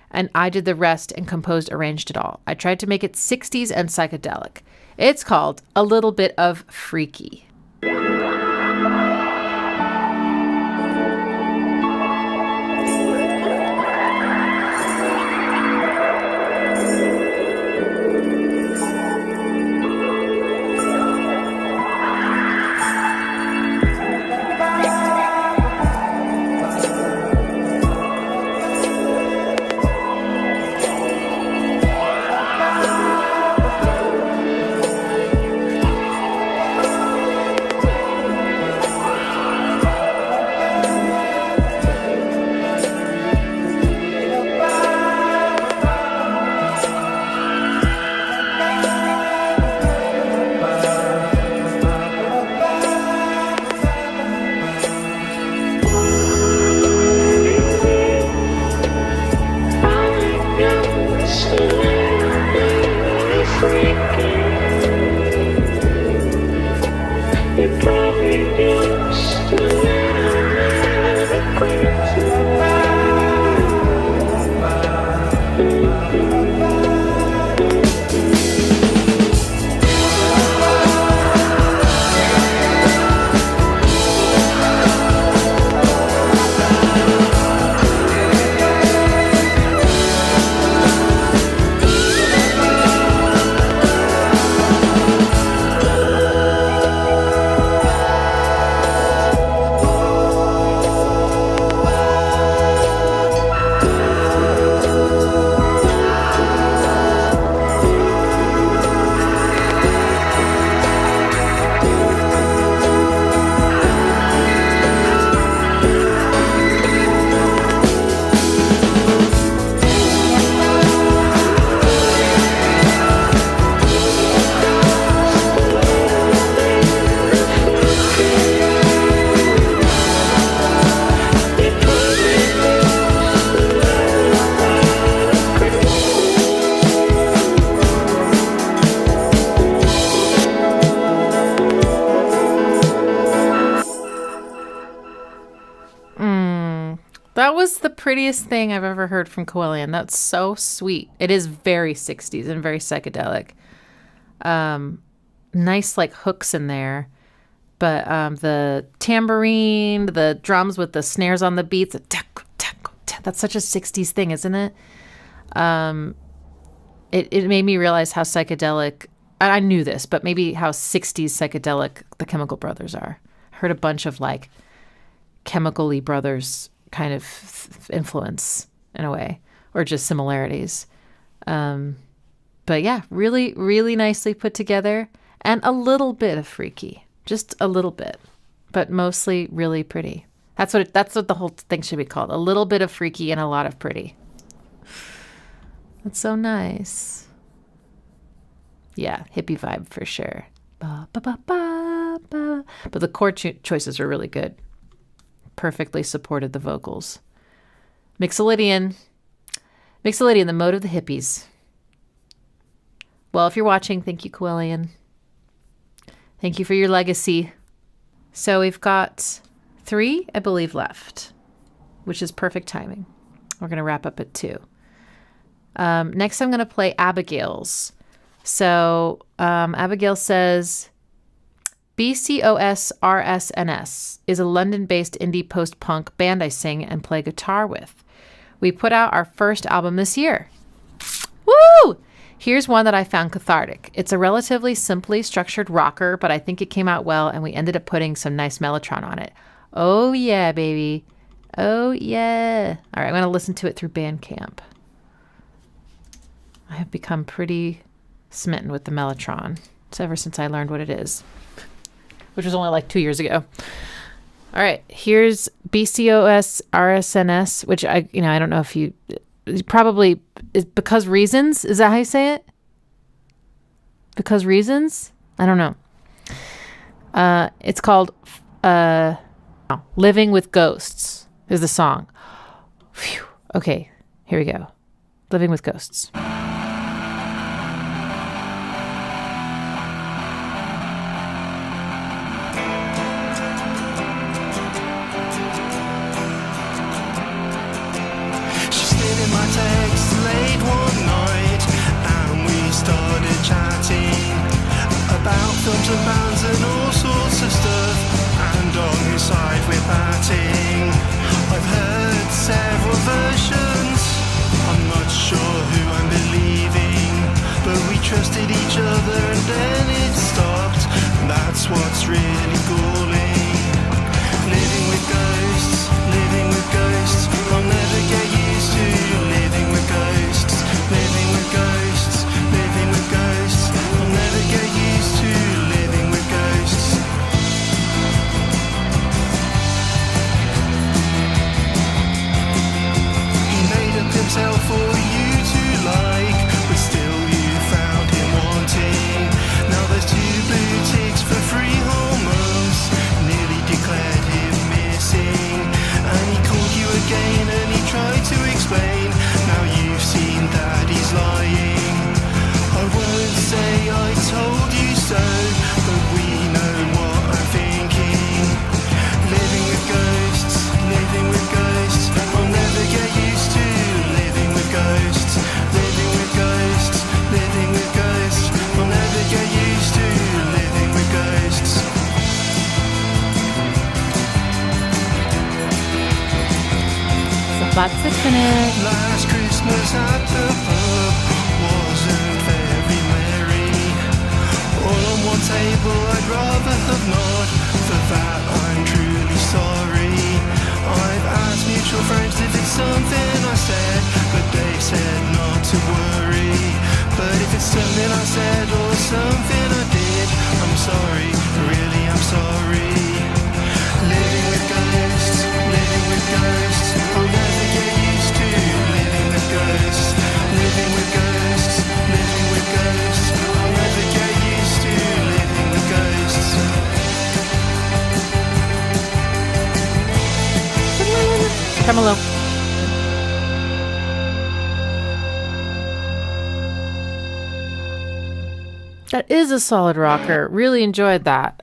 And I did the rest and composed, arranged it all. I tried to make it 60s and psychedelic. It's called A Little Bit of Freaky. That was the prettiest thing I've ever heard from Kiwillian. That's so sweet. It is very 60s and very psychedelic. Nice like hooks in there. But the tambourine, the drums with the snares on the beats, that's such a 60s thing, isn't it? It made me realize how psychedelic, I knew this, but maybe how 60s psychedelic the Chemical Brothers are. I heard a bunch of like Chemical-y Brothers kind of influence in a way, or just similarities. But yeah, really, really nicely put together, and a little bit of freaky, just a little bit, but mostly really pretty. That's what the whole thing should be called. A little bit of freaky and a lot of pretty. That's so nice. Yeah, hippie vibe for sure. Ba, ba, ba, ba, ba. But the chord choices are really good. Perfectly supported the vocals. Mixolydian, the mode of the hippies. Well, if you're watching, thank you, Kiwillian. Thank you for your legacy. So we've got 3, I believe, left, which is perfect timing. We're going to wrap up at 2. Next, I'm going to play Abigail's. So Abigail says, BCOS RSNS is a London-based indie post-punk band I sing and play guitar with. We put out our first album this year. Woo! Here's one that I found cathartic. It's a relatively simply structured rocker, but I think it came out well, and we ended up putting some nice mellotron on it. Oh, yeah, baby. Oh, yeah. All right, I'm going to listen to it through Bandcamp. I have become pretty smitten with the mellotron. It's ever since I learned what it is, which was only like 2 years ago. All right, here's BCOS RSNS, which I don't know if you probably is Because Reasons. Is that how you say it? Because Reasons? I don't know. It's called Living with Ghosts is the song. Phew. Okay, here we go. Living with Ghosts. Films and bands and all sorts of stuff, and on his side we're batting. I've heard several versions, I'm not sure who I'm believing, but we trusted each other and then it stopped, and that's what's really galling. Living with ghosts, I'll never get used to living with ghosts, living with ghosts, living with ghosts, I'll never get used to living with ghosts. He made up himself for you to like, but still you found him wanting. Now there's 2 boutiques for free hormones, nearly declared him missing, and he called you again and he tried to explain. Now you've seen that he's lying. I won't say I told you so, but we know what I'm thinking. Living with ghosts, I'll never get used to living with ghosts, living with ghosts, living with ghosts, I'll never get used to living with ghosts. So that's it, finish. Last Christmas at the pub wasn't very merry. All on one table I'd rather have not. For that I'm truly sorry. I've asked mutual friends if it's something I said, but they said not to worry. But if it's something I said or something I did, I'm sorry, really I'm sorry. Living with ghosts, I'll never get used to living with ghosts, living with ghosts, living with ghosts, I'll never get used to living with ghosts. Tremolo. That is a solid rocker. Really enjoyed that.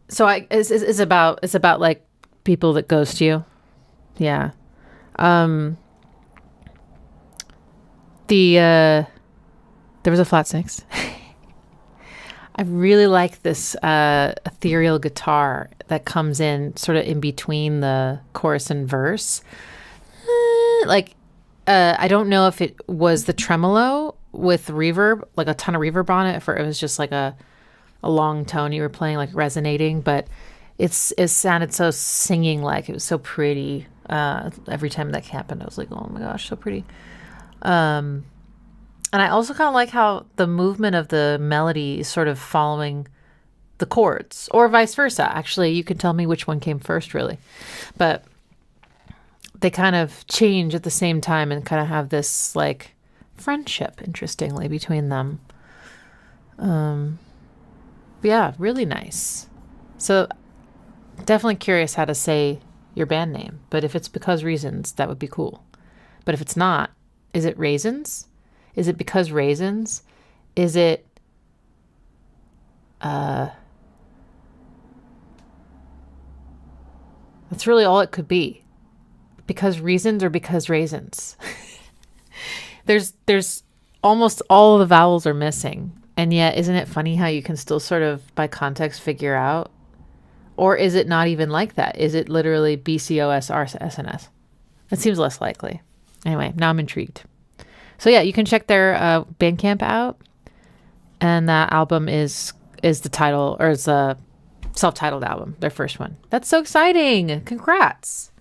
So it's about like people that ghost you. Yeah. There was a flat six. I really like this ethereal guitar that comes in sort of in between the chorus and verse. I don't know if it was the tremolo with reverb, like a ton of reverb on it, or it was just like a long tone you were playing, like resonating, but it sounded so singing like. It was so pretty. Every time that happened, I was like, oh my gosh, so pretty. And I also kind of like how the movement of the melody is sort of following the chords, or vice versa. Actually, you can tell me which one came first, really. But they kind of change at the same time and kind of have this like friendship, interestingly, between them. Yeah, really nice. So definitely curious how to say your band name. But if it's Because Reasons, that would be cool. But if it's not, is it Raisins? Is it Because Raisins? Is it that's really all it could be. Because Reasons or Because Raisins. There's almost all of the vowels are missing. And yet, isn't it funny how you can still sort of by context figure out? Or is it not even like that? Is it literally BCOS RSNS? That seems less likely. Anyway, now I'm intrigued. So yeah, you can check their Bandcamp out, and that album is the title, or it's a self-titled album, their first one. That's so exciting! Congrats.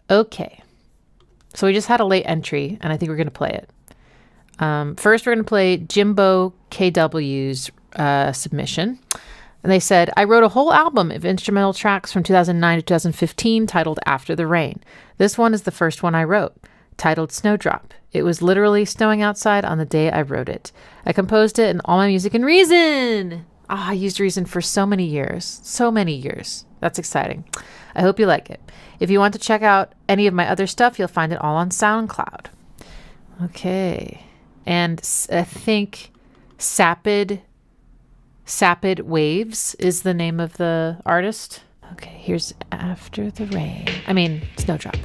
Okay, so we just had a late entry, and I think we're gonna play it. First, we're gonna play Jimbo KW's submission. And they said, I wrote a whole album of instrumental tracks from 2009 to 2015 titled After the Rain. This one is the first one I wrote, titled Snowdrop. It was literally snowing outside on the day I wrote it. I composed it in all my music in Reason. I used Reason for so many years. So many years. That's exciting. I hope you like it. If you want to check out any of my other stuff, you'll find it all on SoundCloud. Okay. And I think Sapidwaves is the name of the artist. Okay, here's After the Rain. Snowdrop.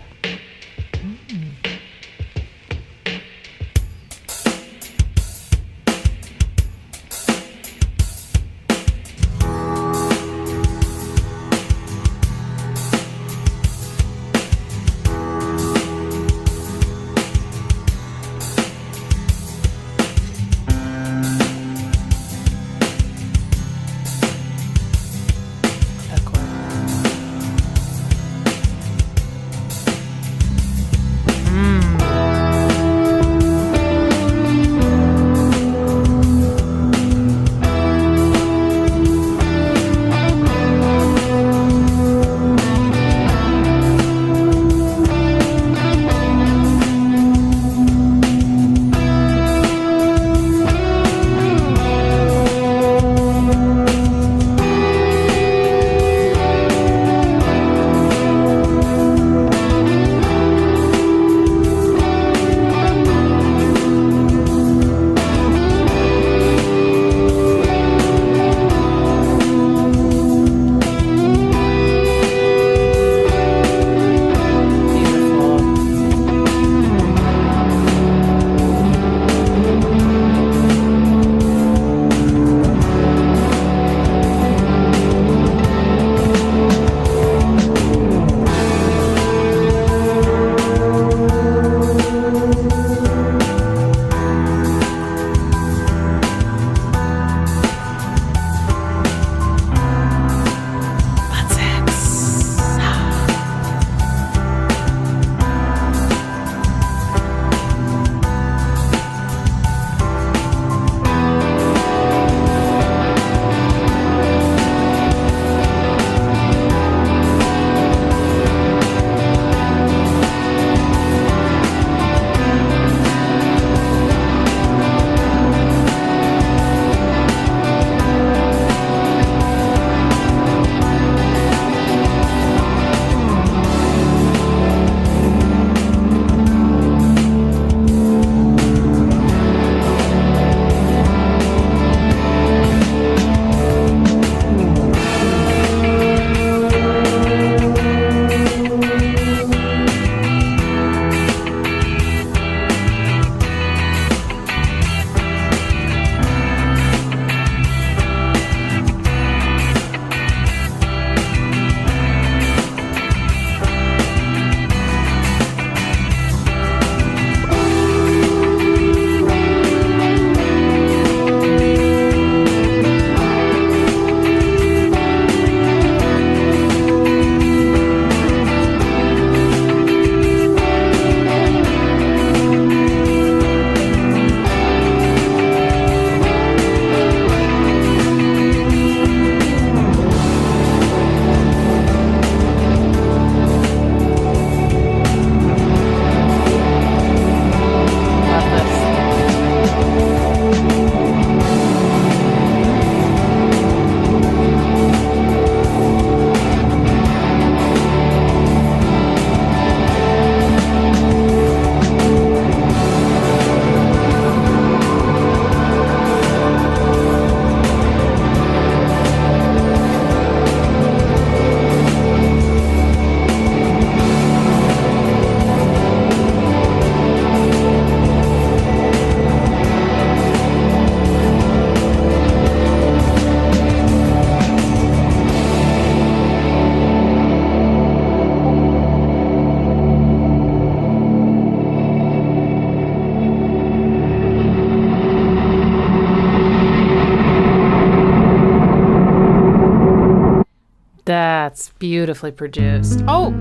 That's beautifully produced. Oh!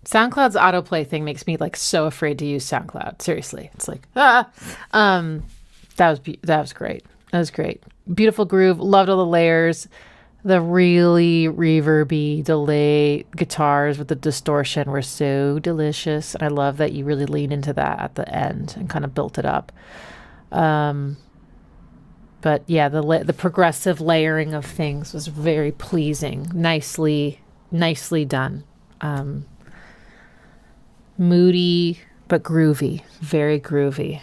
SoundCloud's autoplay thing makes me like so afraid to use SoundCloud. Seriously. It's like, that was great. That was great. Beautiful groove. Loved all the layers. The really reverby delay guitars with the distortion were so delicious. And I love that you really leaned into that at the end and kind of built it up. But yeah, the progressive layering of things was very pleasing. Nicely done. Moody, but groovy. Very groovy.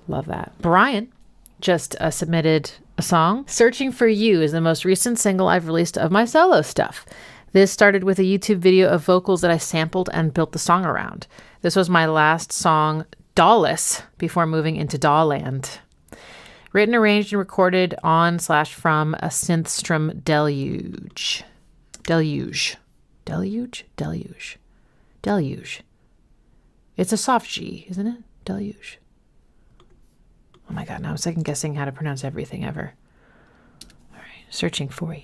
Love that. Brian just submitted a song. Searching for You is the most recent single I've released of my solo stuff. This started with a YouTube video of vocals that I sampled and built the song around. This was my last song, Dawless, before moving into Dawland. Written, arranged, and recorded on/from a Synthstrom Deluge. It's a soft G, isn't it? Deluge. Oh my God, now I'm second guessing how to pronounce everything ever. All right, searching for you.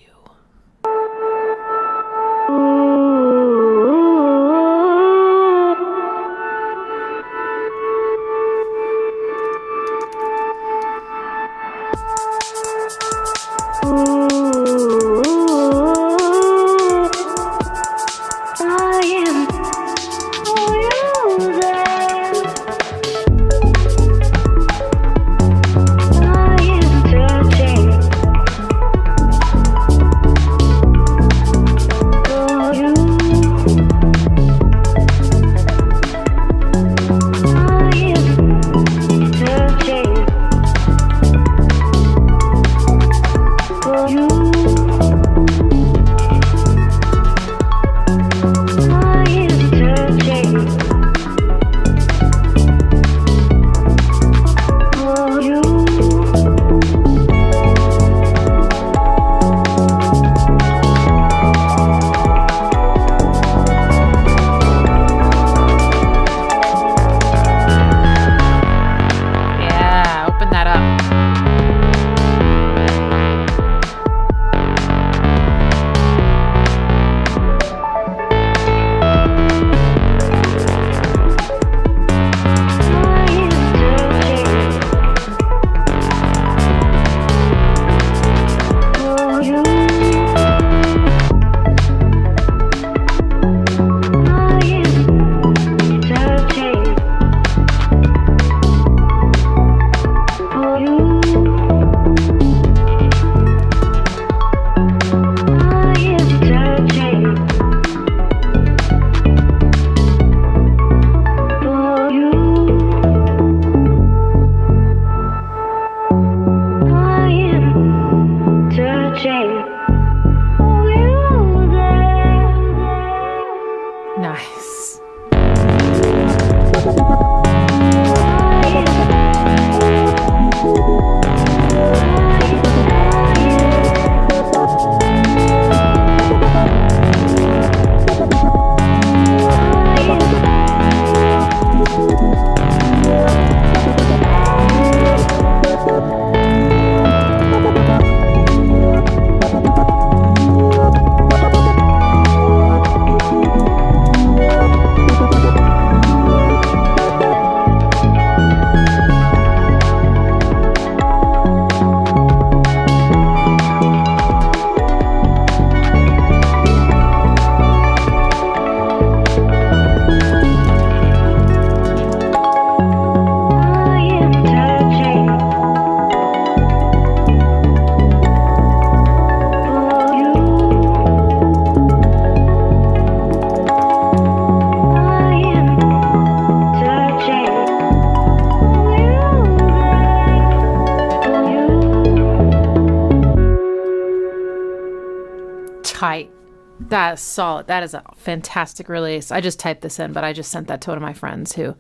Tight. That's solid. That is a fantastic release. I just typed this in, but I just sent that to one of my friends who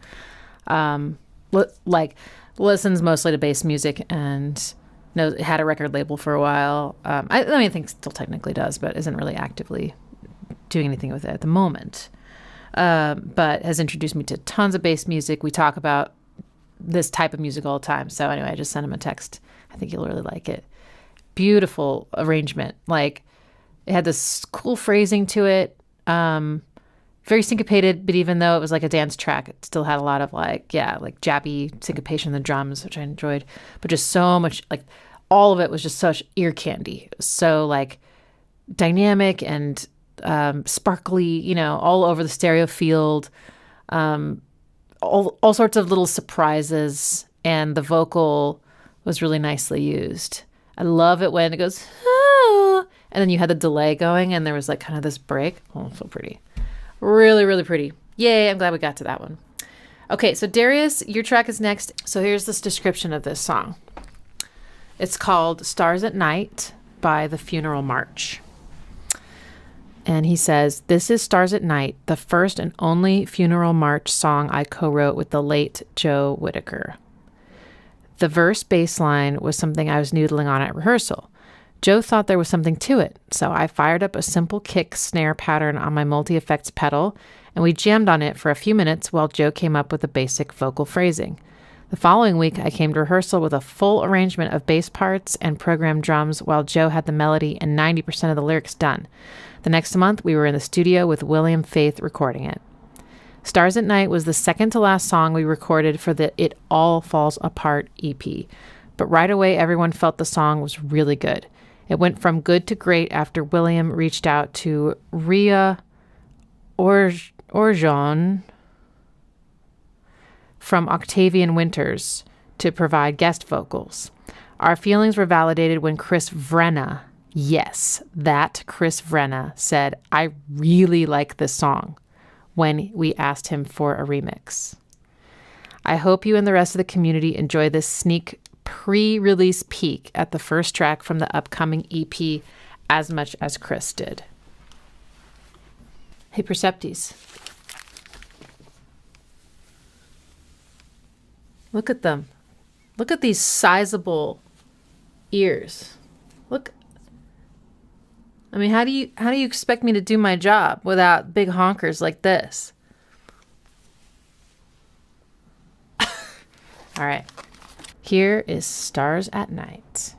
listens mostly to bass music and had a record label for a while. I think still technically does, but isn't really actively doing anything with it at the moment. But has introduced me to tons of bass music. We talk about this type of music all the time. So anyway, I just sent him a text. I think you'll really like it. beautiful arrangement. Like it had this cool phrasing to it. Very syncopated, but even though it was like a dance track, it still had a lot of like jappy syncopation in the drums, which I enjoyed. But just so much, like all of it was just such ear candy. It was so like dynamic and sparkly, all over the stereo field. All sorts of little surprises, and the vocal was really nicely used. I love it when it goes, ah, and then you had the delay going, and there was like kind of this break. Oh, so pretty. Really, really pretty. Yay, I'm glad we got to that one. Okay, so Darius, your track is next. So here's this description of this song. It's called Stars at Night by The Funeral March. And he says, "This is Stars at Night, the first and only Funeral March song I co-wrote with the late Joe Whitaker. The verse bass line was something I was noodling on at rehearsal. Joe thought there was something to it, so I fired up a simple kick snare pattern on my multi-effects pedal, and we jammed on it for a few minutes while Joe came up with a basic vocal phrasing. The following week, I came to rehearsal with a full arrangement of bass parts and programmed drums while Joe had the melody and 90% of the lyrics done. The next month, we were in the studio with William Faith recording it. Stars at Night was the second to last song we recorded for the It All Falls Apart EP, but right away everyone felt the song was really good. It went from good to great after William reached out to Ria Orjon from Octavian Winters to provide guest vocals. Our feelings were validated when Chris Vrenna, yes, that Chris Vrenna, said, 'I really like this song,' when we asked him for a remix. I hope you and the rest of the community enjoy this sneak pre-release peek at the first track from the upcoming EP as much as Chris did." Hey, Percepties. Look at them. Look at these sizable ears. Look. I mean, how do you expect me to do my job without big honkers like this? All right. Here is Stars at Night.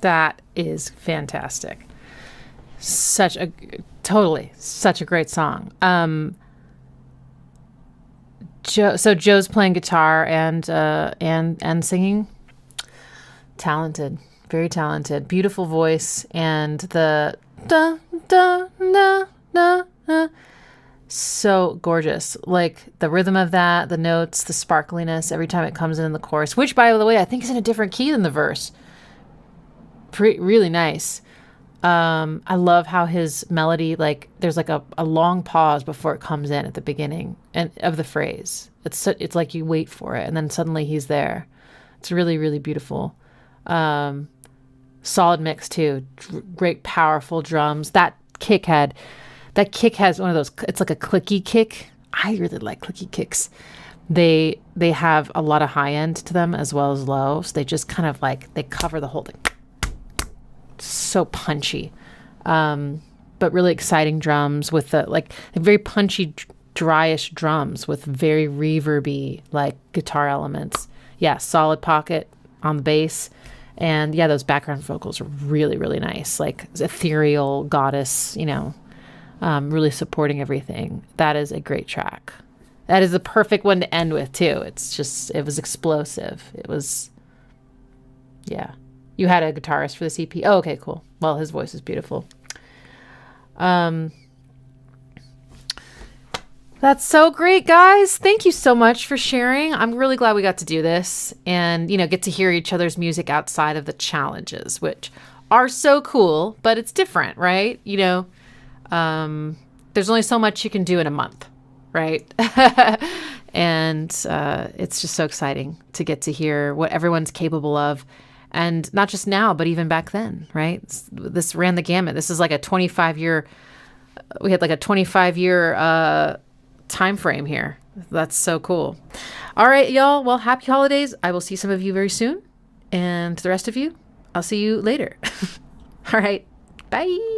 That is fantastic. Such a great song. Joe's playing guitar and singing. Talented, very talented, beautiful voice, and the da da na na na, so gorgeous. Like the rhythm of that, the notes, the sparkliness every time it comes in the chorus, which by the way I think is in a different key than the verse. Really nice. I love how his melody, like there's like a long pause before it comes in at the beginning and of the phrase. It's like you wait for it and then suddenly he's there. It's really, really beautiful. Solid mix too. Great, powerful drums. That kick has one of those, it's like a clicky kick. I really like clicky kicks. They have a lot of high end to them as well as low. So they just kind of like, they cover the whole thing. So punchy, but really exciting drums with the very punchy, dryish drums with very reverby like guitar elements. Yeah, solid pocket on the bass, and yeah, those background vocals are really, really nice, like ethereal goddess, really supporting everything. That is a great track. That is the perfect one to end with too. It was explosive. It was, yeah. You had a guitarist for the EP. Oh, okay, cool. Well, his voice is beautiful. That's so great, guys. Thank you so much for sharing. I'm really glad we got to do this and, get to hear each other's music outside of the challenges, which are so cool, but it's different, right? There's only so much you can do in a month, right? And it's just so exciting to get to hear what everyone's capable of. And not just now, but even back then, right? This ran the gamut. This is like a 25-year, we had like a 25-year time frame here. That's so cool. All right, y'all. Well, happy holidays. I will see some of you very soon. And to the rest of you, I'll see you later. All right. Bye.